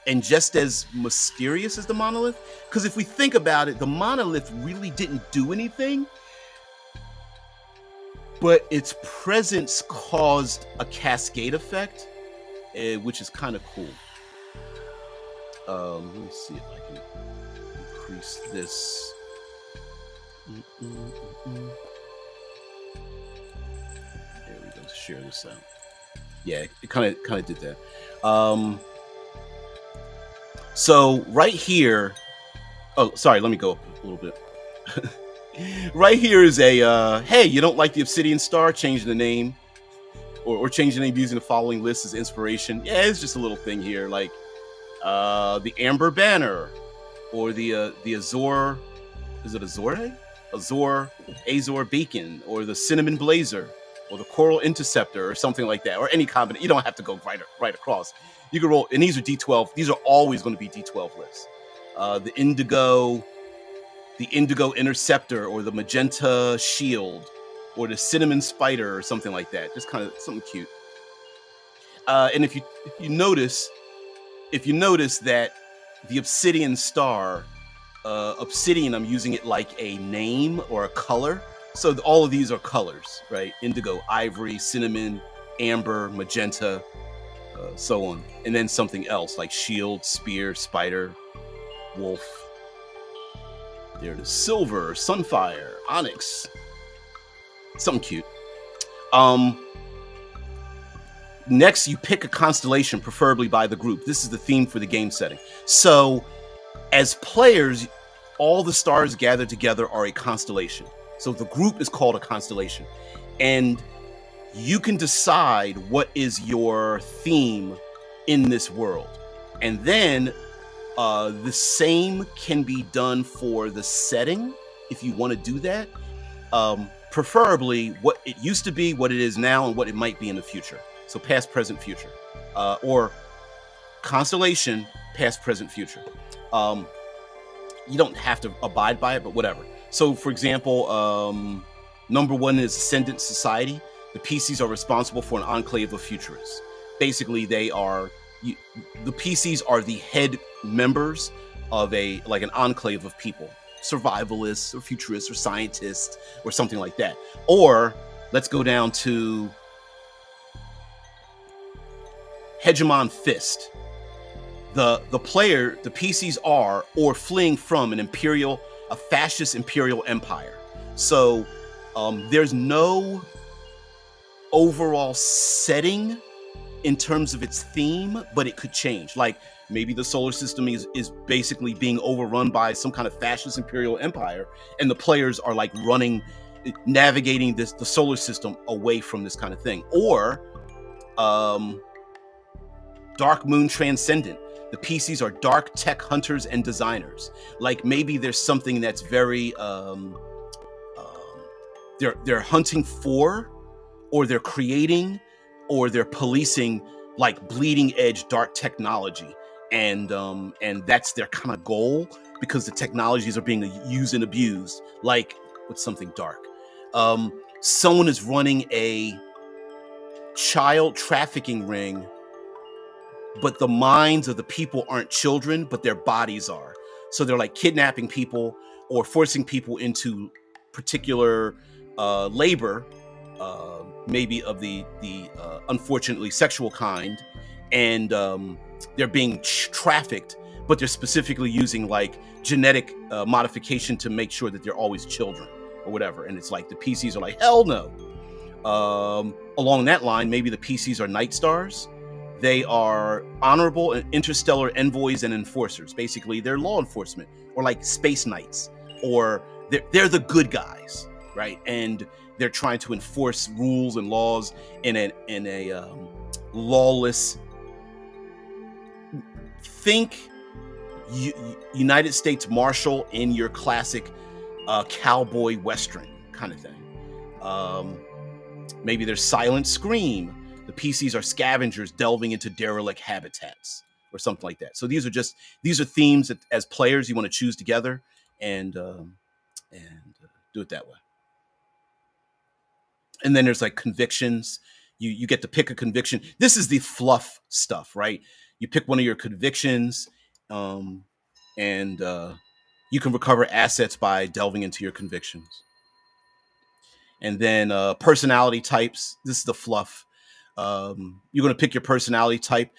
and just as mysterious as the monolith, because if we think about it, the monolith really didn't do anything, but its presence caused a cascade effect, which is kind of cool. Let me see if I can increase this. There we go. Share this out. Yeah, it kind of did that. So right here. Oh, sorry. Let me go up a little bit. Right here is a hey, you don't like the Obsidian Star? Change the name, or change the name using the following list as inspiration. Yeah, it's just a little thing here, like. The Amber Banner, or the Azor, is it Azor Beacon, or the Cinnamon Blazer, or the Coral Interceptor, or something like that, or any combination. You don't have to go right across. You can roll, and these are D12. These are always going to be D12 lists. The Indigo Interceptor, or the Magenta Shield, or the Cinnamon Spider, or something like that. Just kind of something cute. And if you notice that the Obsidian Star, Obsidian, I'm using it like a name or a color. So all of these are colors, right? Indigo, ivory, cinnamon, amber, magenta, so on. And then something else like shield, spear, spider, wolf. There it is. Silver, sunfire, onyx. Something cute. Next, you pick a constellation, preferably by the group. This is the theme for the game setting. So, as players, all the stars gathered together are a constellation. So the group is called a constellation. And you can decide what is your theme in this world. And then the same can be done for the setting, if you want to do that. Preferably what it used to be, what it is now, and what it might be in the future. So past, present, future, or constellation, past, present, future. You don't have to abide by it, but whatever. So, for example, number 1 is Ascendant Society. The PCs are responsible for an enclave of futurists. Basically, the PCs are the head members of an enclave of people, survivalists or futurists or scientists or something like that. Or let's go down to Hegemon Fist. The player, the PCs are, or fleeing from a fascist imperial empire. So there's no overall setting in terms of its theme, but it could change. Like maybe the solar system is basically being overrun by some kind of fascist imperial empire, and the players are like navigating the solar system away from this kind of thing. Or Dark Moon Transcendent. The PCs are dark tech hunters and designers. Like maybe there's something that's very they're hunting for, or they're creating, or they're policing like bleeding edge dark technology, and that's their kind of goal because the technologies are being used and abused. Like what's something dark? Someone is running a child trafficking ring, but the minds of the people aren't children, but their bodies are. So they're like kidnapping people or forcing people into particular labor maybe of the unfortunately sexual kind, and they're being trafficked, but they're specifically using like genetic modification to make sure that they're always children or whatever. And it's like the PCs are like, hell no. Along that line, maybe the PCs are night stars. They are honorable and interstellar envoys and enforcers. Basically, they're law enforcement, or like space knights, or they're the good guys, right? And they're trying to enforce rules and laws in a lawless. Think United States Marshal in your classic cowboy western kind of thing. Maybe there's Silent Scream. The PCs are scavengers delving into derelict habitats or something like that. So these are themes that as players you want to choose together and do it that way. And then there's like convictions. You get to pick a conviction. This is the fluff stuff, right? You pick one of your convictions, and you can recover assets by delving into your convictions. And then personality types. This is the fluff. You're going to pick your personality type,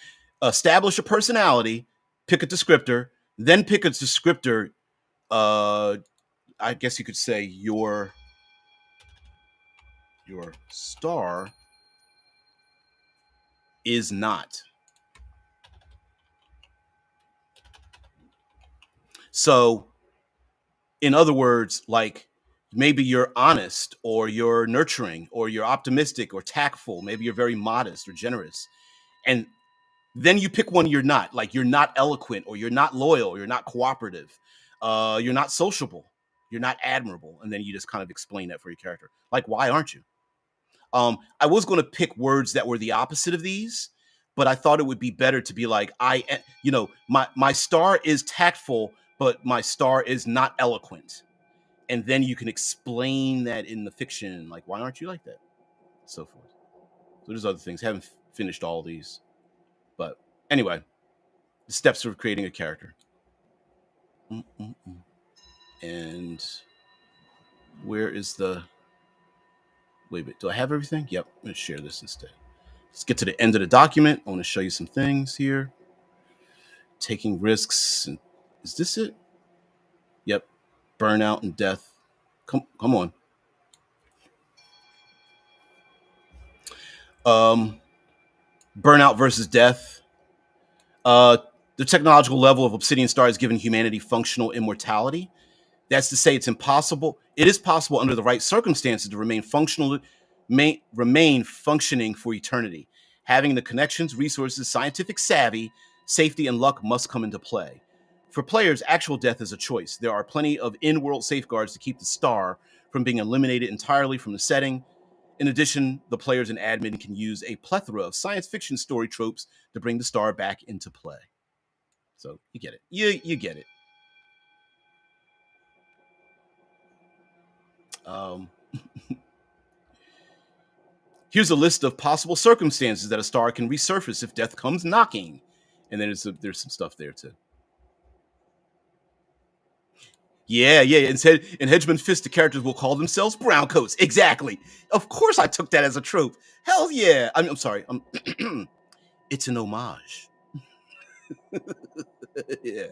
establish a personality, pick a descriptor, then pick a descriptor. I guess you could say your star is not. So, in other words, like maybe you're honest, or you're nurturing, or you're optimistic, or tactful. Maybe you're very modest or generous. And then you pick one you're not. Like you're not eloquent, or you're not loyal, or you're not cooperative. You're not sociable. You're not admirable. And then you just kind of explain that for your character. Like, why aren't you? I was going to pick words that were the opposite of these, but I thought it would be better to be like, my star is tactful, but my star is not eloquent. And then you can explain that in the fiction, like, why aren't you like that? So forth. So there's other things. Haven't finished all these. But anyway, the steps of creating a character. And where is the... Wait, do I have everything? Yep, I'm going to share this instead. Let's get to the end of the document. I want to show you some things here. Taking risks. Is this it? Yep. Burnout and death. Come on. Burnout versus death. The technological level of Obsidian Star has given humanity functional immortality. That's to say, it's impossible. It is possible under the right circumstances to remain functioning for eternity. Having the connections, resources, scientific savvy, safety, and luck must come into play. For players, actual death is a choice. There are plenty of in-world safeguards to keep the star from being eliminated entirely from the setting. In addition, the players and admin can use a plethora of science fiction story tropes to bring the star back into play. So you get it. You get it. Here's a list of possible circumstances that a star can resurface if death comes knocking. And then there's some stuff there too. Yeah. In Hedgeman Fist, the characters will call themselves browncoats. Exactly. Of course I took that as a trope. Hell yeah. I'm sorry. It's an homage. Yeah.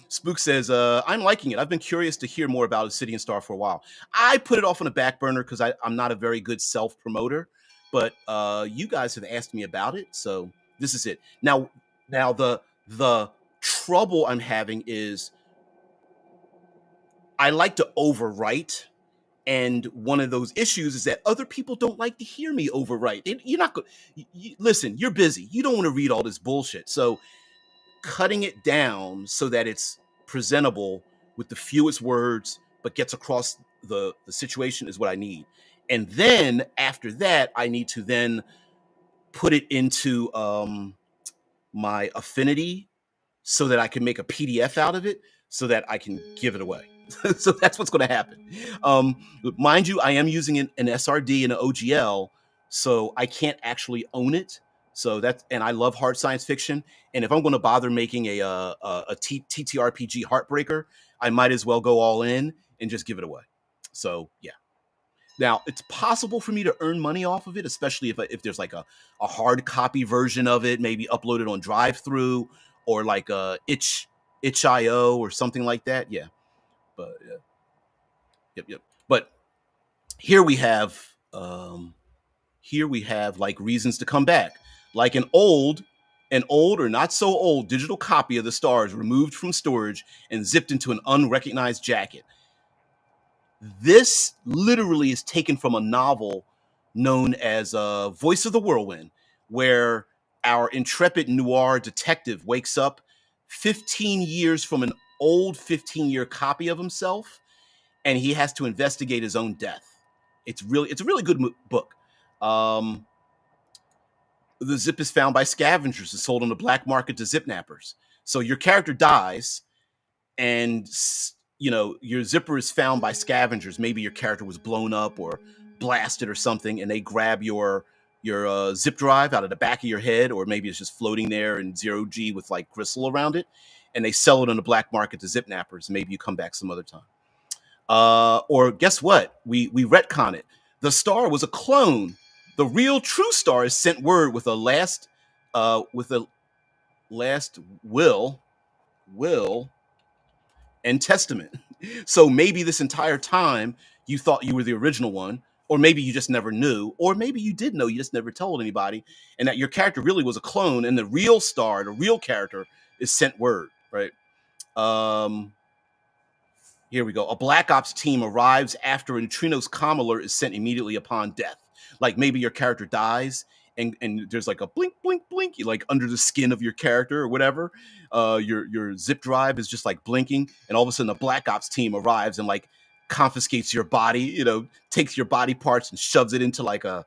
Spook says, I'm liking it. I've been curious to hear more about Obsidian Star for a while. I put it off on the back burner because I'm not a very good self-promoter, but you guys have asked me about it, so this is it. Now the trouble I'm having is I like to overwrite, and one of those issues is that other people don't like to hear me overwrite. You're not going. Listen, you're busy. You don't want to read all this bullshit. So cutting it down so that it's presentable with the fewest words but gets across the situation is what I need. And then after that, I need to then put it into my Affinity so that I can make a PDF out of it so that I can give it away. So that's what's going to happen. Mind you, I am using an SRD and an OGL, so I can't actually own it. So and I love hard science fiction. And if I'm going to bother making a TTRPG Heartbreaker, I might as well go all in and just give it away. So yeah, Now, it's possible for me to earn money off of it, especially if there's like a hard copy version of it, maybe uploaded on drive-through or like a itch.io or something like that. Yeah, but yeah. Yep. But here we have like reasons to come back, like an old or not so old digital copy of the stars removed from storage and zipped into an unrecognized jacket. This literally is taken from a novel known as Voice of the Whirlwind, where our intrepid noir detective wakes up 15 years from an old 15-year copy of himself, and he has to investigate his own death. It's a really good book. Um, the zip is found by scavengers and sold on the black market to zip nappers. So your character dies, and your zipper is found by scavengers. Maybe your character was blown up or blasted or something, and they grab your zip drive out of the back of your head, or maybe it's just floating there in zero G with like gristle around it, and they sell it on the black market to zip nappers. Maybe you come back some other time. Or guess what? We retcon it. The star was a clone. The real true star is sent word with a last will and testament. So maybe this entire time you thought you were the original one, or maybe you just never knew, or maybe you did know, you just never told anybody, and that your character really was a clone, and the real star, the real character, is sent word, right? Here we go. A Black Ops team arrives after a neutrinos comm alert is sent immediately upon death. Like maybe your character dies, and there's like a blink, blink, blink, like under the skin of your character or whatever. Your zip drive is just like blinking, and all of a sudden a Black Ops team arrives and like confiscates your body, takes your body parts and shoves it into like a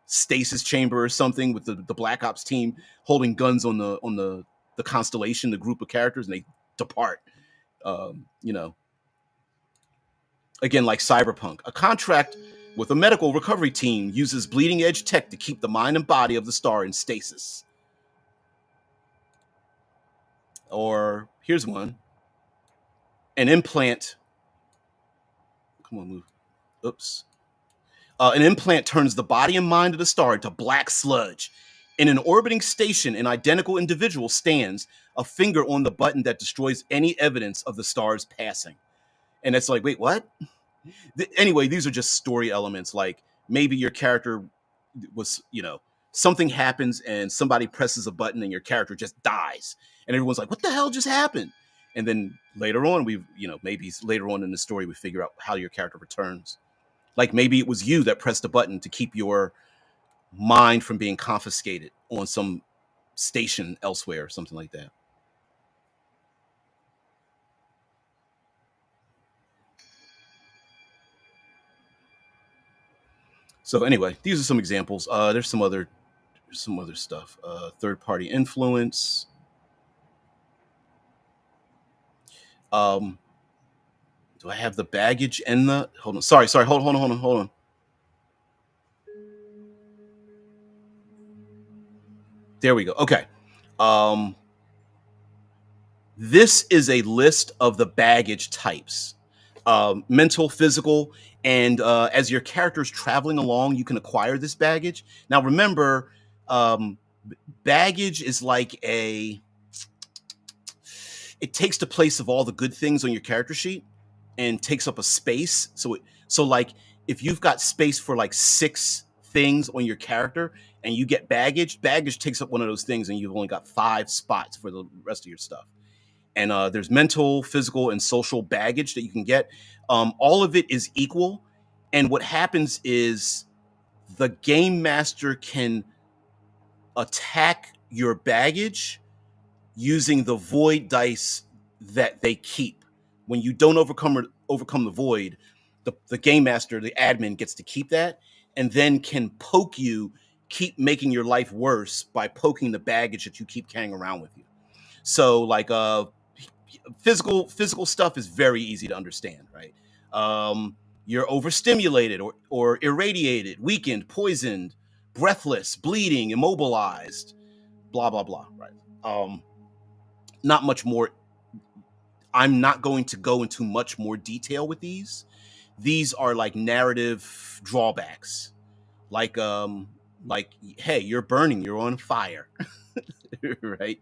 stasis chamber or something, with the Black Ops team holding guns on the constellation, the group of characters, and they depart. You know, Again, like Cyberpunk, a contract with a medical recovery team uses bleeding edge tech to keep the mind and body of the star in stasis. Or here's one: an implant. Come on, move. Oops. An implant turns the body and mind of the star into black sludge. In an orbiting station, an identical individual stands, a finger on the button that destroys any evidence of the star's passing. And it's like, wait, what? Anyway, these are just story elements. Like maybe your character was, something happens and somebody presses a button and your character just dies. And everyone's like, what the hell just happened? And then later on, maybe later on in the story, we figure out how your character returns. Like maybe it was you that pressed a button to keep your mind from being confiscated on some station elsewhere or something like that. So anyway, these are some examples. There's some other stuff. Third party influence. Do I have the baggage and the? Hold on. Sorry. Hold on. There we go. Okay. This is a list of the baggage types: mental, physical, and as your character's traveling along, you can acquire this baggage. Now, remember, baggage is like it takes the place of all the good things on your character sheet and takes up a space. So like if you've got space for like 6 things on your character and you get baggage takes up one of those things, and you've only got 5 spots for the rest of your stuff. And there's mental, physical, and social baggage that you can get. All of it is equal. And what happens is the game master can attack your baggage using the void dice that they keep. When you don't overcome the void, the game master, the admin, gets to keep that, and then can poke you, keep making your life worse by poking the baggage that you keep carrying around with you. So like physical stuff is very easy to understand, right? You're overstimulated or irradiated, weakened, poisoned, breathless, bleeding, immobilized, blah blah blah, right? Not much more. I'm not going to go into much more detail with these these are like narrative drawbacks, like hey, you're burning, you're on fire, right?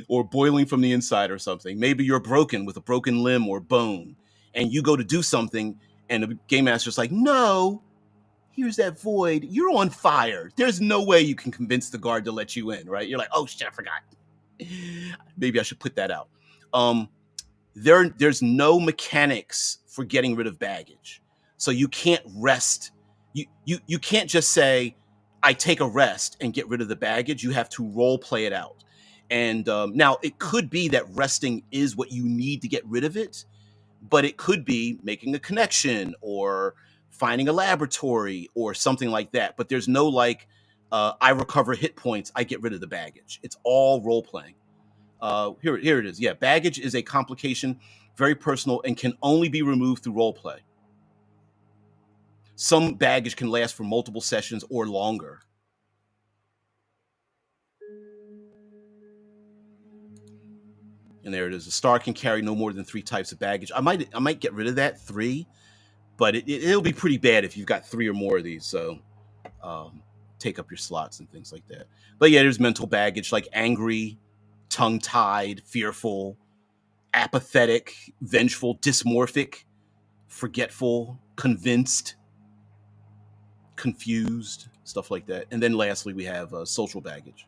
Or boiling from the inside or something. Maybe you're broken with a broken limb or bone, and you go to do something, and the game master's like, no, here's that void. You're on fire. There's no way you can convince the guard to let you in, right? You're like, oh shit, I forgot. Maybe I should put that out. There's no mechanics for getting rid of baggage, so you can't rest. You can't just say, I take a rest and get rid of the baggage. You have to role play it out. And now it could be that resting is what you need to get rid of it, but it could be making a connection or finding a laboratory or something like that. But there's no like, I recover hit points, I get rid of the baggage. It's all role playing. Here it is. Yeah, baggage is a complication, very personal, and can only be removed through role play. Some baggage can last for multiple sessions or longer. And there it is. A star can carry no more than 3 types of baggage. I might get rid of that 3, but it'll be pretty bad if you've got 3 or more of these. So take up your slots and things like that. But yeah, there's mental baggage like angry, tongue-tied, fearful, apathetic, vengeful, dysmorphic, forgetful, convinced, confused, stuff like that. And then lastly, we have social baggage.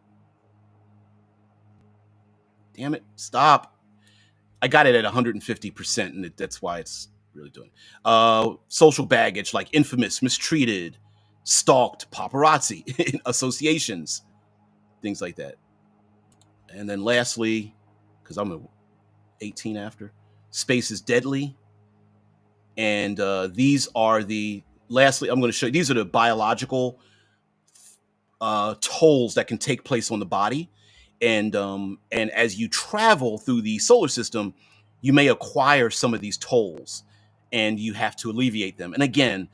Damn it, stop. I got it at 150%, and that's why it's really doing it. Social baggage like infamous, mistreated, stalked, paparazzi, associations, things like that. And then lastly, because I'm 18 after, space is deadly. And these are the, lastly, I'm going to show you, these are the biological tolls that can take place on the body. And as you travel through the solar system, you may acquire some of these tolls, and you have to alleviate them. And again,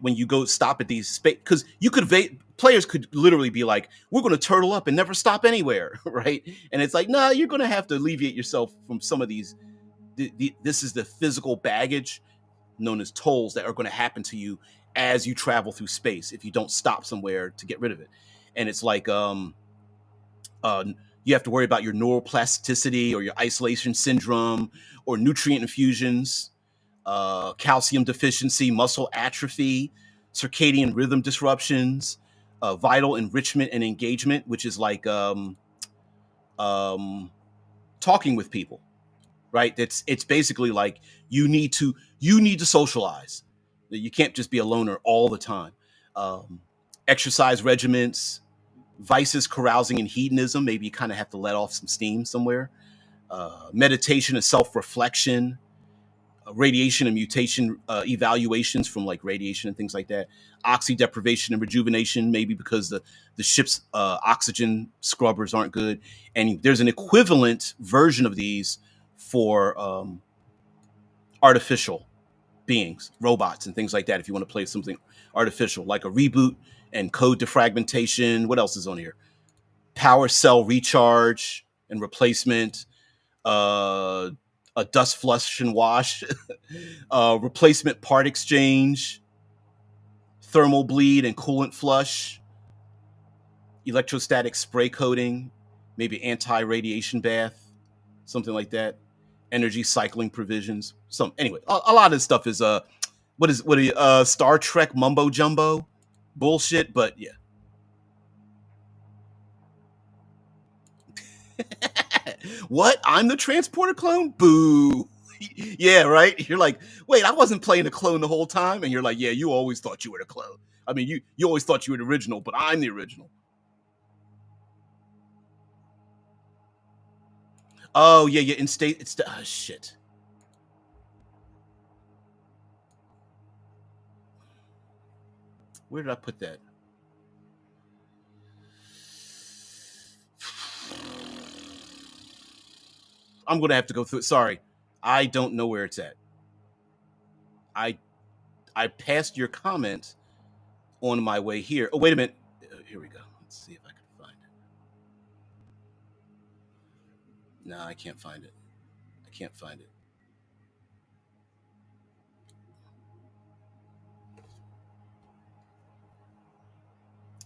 when you go stop at these space, because you could players could literally be like, we're going to turtle up and never stop anywhere, right? And it's like, no, you're going to have to alleviate yourself from some of these. This is the physical baggage known as tolls that are going to happen to you as you travel through space if you don't stop somewhere to get rid of it. And it's like you have to worry about your neuroplasticity or your isolation syndrome or nutrient infusions, calcium deficiency, muscle atrophy, circadian rhythm disruptions, vital enrichment and engagement, which is like talking with people, right? It's basically like you need to socialize. You can't just be a loner all the time. Exercise regimens, vices, carousing, and hedonism. Maybe you kind of have to let off some steam somewhere. Meditation and self-reflection, radiation and mutation evaluations from like radiation and things like that. Oxy deprivation and rejuvenation, maybe because the ship's oxygen scrubbers aren't good. And there's an equivalent version of these for artificial beings, robots, and things like that. If you want to play something artificial, like a reboot and code defragmentation. What else is on here? Power cell recharge and replacement, a dust flush and wash, replacement part exchange, thermal bleed and coolant flush, electrostatic spray coating, maybe anti-radiation bath, something like that. Energy cycling provisions. Anyway, a lot of this stuff is Star Trek mumbo jumbo bullshit, but yeah. What? I'm the transporter clone? Boo. Yeah, right? You're like, wait, I wasn't playing a clone the whole time. And you're like, yeah, you always thought you were the clone. I mean, you always thought you were the original, but I'm the original. Oh, yeah. In state, it's shit. Where did I put that? I'm going to have to go through it. Sorry. I don't know where it's at. I passed your comment on my way here. Oh, wait a minute. Here we go. Let's see if I can find it. No, I can't find it. I can't find it.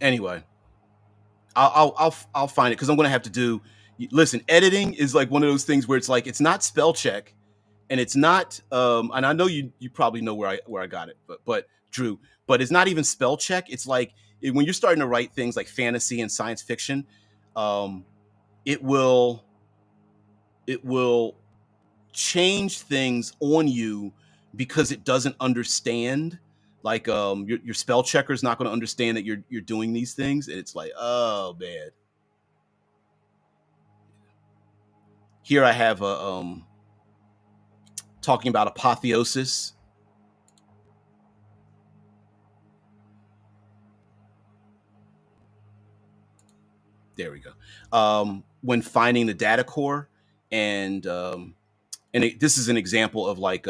Anyway, I'll find it because I'm gonna have to do. Listen, editing is like one of those things where it's like it's not spell check, and it's not. And I know you probably know where I got it, but Drew, but it's not even spell check. It's like when you're starting to write things like fantasy and science fiction, um, it will it will change things on you because it doesn't understand. Like your spell checker is not going to understand that you're doing these things, and it's like, oh man. Here I have a talking about apotheosis. There we go. When finding the data core, and this is an example of like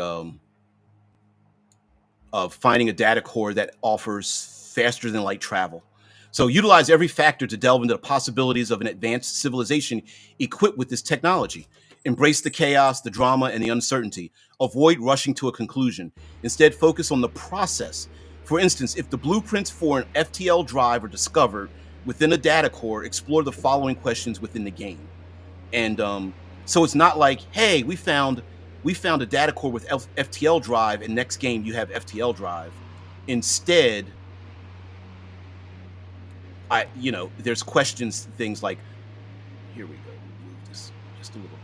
of finding a data core that offers faster than light travel. So utilize every factor to delve into the possibilities of an advanced civilization equipped with this technology. Embrace the chaos, the drama, and the uncertainty. Avoid rushing to a conclusion. Instead, focus on the process. For instance, if the blueprints for an FTL drive are discovered within a data core, explore the following questions within the game. And so it's not like, hey, we found a data core with FTL drive, and next game you have FTL drive. Instead, there's questions, things like, here we go, move this just a little bit.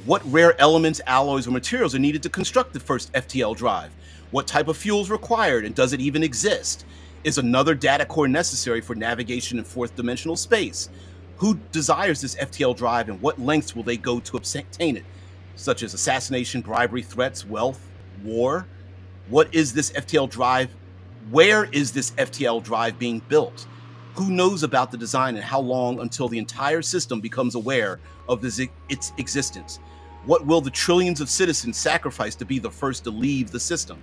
What rare elements, alloys, or materials are needed to construct the first FTL drive? What type of fuel is required, and does it even exist? Is another data core necessary for navigation in fourth dimensional space? Who desires this FTL drive, and what lengths will they go to obtain it, such as assassination, bribery, threats, wealth, war? What is this FTL drive? Where is this FTL drive being built? Who knows about the design, and how long until the entire system becomes aware of its existence? What will the trillions of citizens sacrifice to be the first to leave the system?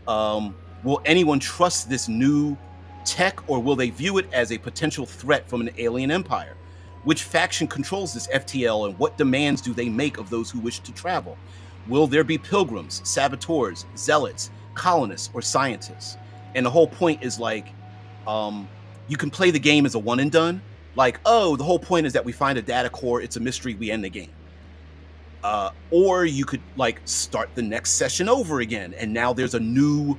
Will anyone trust this new tech, or will they view it as a potential threat from an alien empire? Which faction controls this FTL, and what demands do they make of those who wish to travel? Will there be pilgrims, saboteurs, zealots, colonists, or scientists? And the whole point is like, you can play the game as a one and done. Like, oh, the whole point is that we find a data core, it's a mystery, we end the game. Or you could like start the next session over again, and now there's a new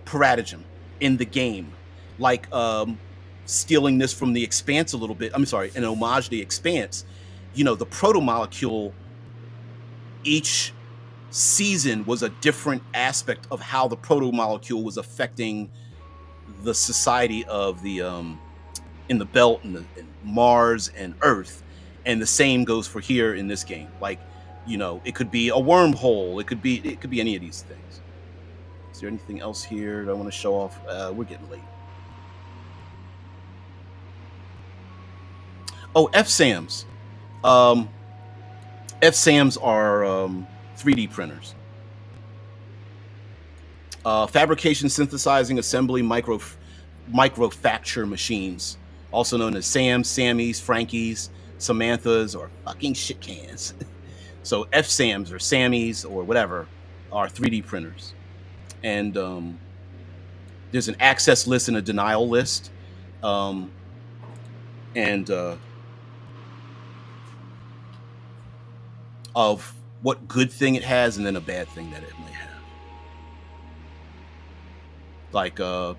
paradigm in the game, like stealing this from the Expanse a little bit. I'm sorry, an homage to the Expanse. The proto-molecule, each season was a different aspect of how the proto-molecule was affecting the society of the in the belt, and Mars and Earth. And the same goes for here in this game. Like, it could be a wormhole, it could be any of these things. Is there anything else here that I want to show off? We're getting late. Oh, FSAMs. FSAMs are 3D printers. Fabrication, synthesizing, assembly, microfacture machines, also known as SAMs, Sammies, Frankies, Samanthas, or fucking shit cans. So FSAMs or Sammies or whatever are 3D printers. And there's an access list and a denial list. Of what good thing it has, and then a bad thing that it may have. Like the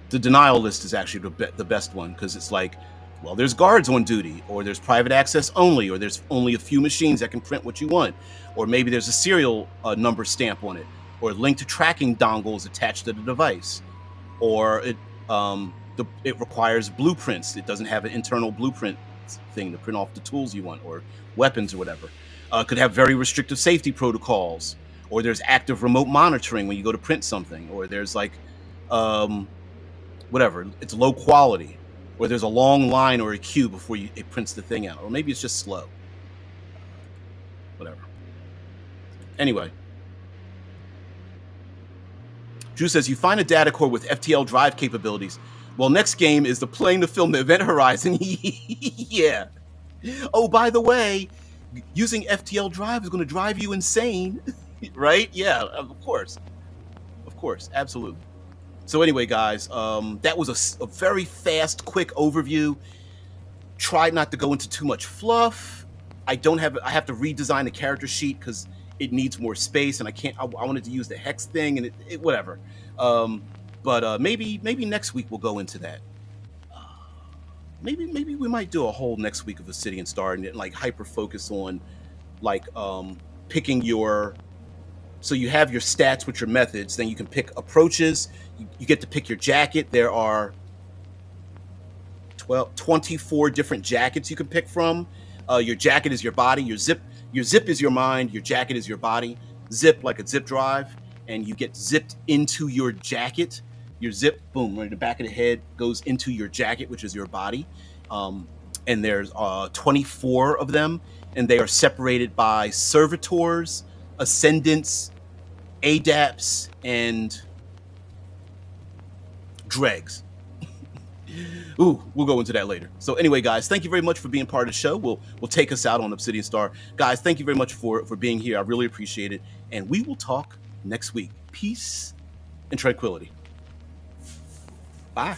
denial list is actually the best one, because it's like, well, there's guards on duty, or there's private access only, or there's only a few machines that can print what you want, or maybe there's a serial number stamp on it, or link to tracking dongles attached to the device, or it requires blueprints. It doesn't have an internal blueprint thing to print off the tools you want, or weapons or whatever. Could have very restrictive safety protocols, or there's active remote monitoring when you go to print something, or there's like whatever, it's low quality, or there's a long line or a queue before it prints the thing out, or maybe it's just slow. Whatever. Anyway, Drew says, you find a data core with FTL drive capabilities. Well, next game is playing the film Event Horizon. Yeah. Oh, by the way, using FTL drive is going to drive you insane. Right? Yeah, of course. Absolutely. So anyway, guys, that was a very fast, quick overview. Tried not to go into too much fluff. I have to redesign the character sheet because it needs more space, and I wanted to use the hex thing, and it whatever. But maybe next week we'll go into that. Maybe we might do a whole next week of Obsidian Star and like hyper focus on like picking your. So you have your stats with your methods, then you can pick approaches. You get to pick your jacket. There are 24 different jackets you can pick from. Your jacket is your body. Your zip is your mind. Your jacket is your body. Zip like a zip drive, and you get zipped into your jacket. Your zip, boom, right in the back of the head goes into your jacket, which is your body. And there's 24 of them, and they are separated by servitors, ascendants, adapts, and dregs. Ooh, we'll go into that later. So anyway, guys, thank you very much for being part of the show. We'll take us out on Obsidian Star. Guys, thank you very much for being here. I really appreciate it. And we will talk next week. Peace and tranquility. Bye.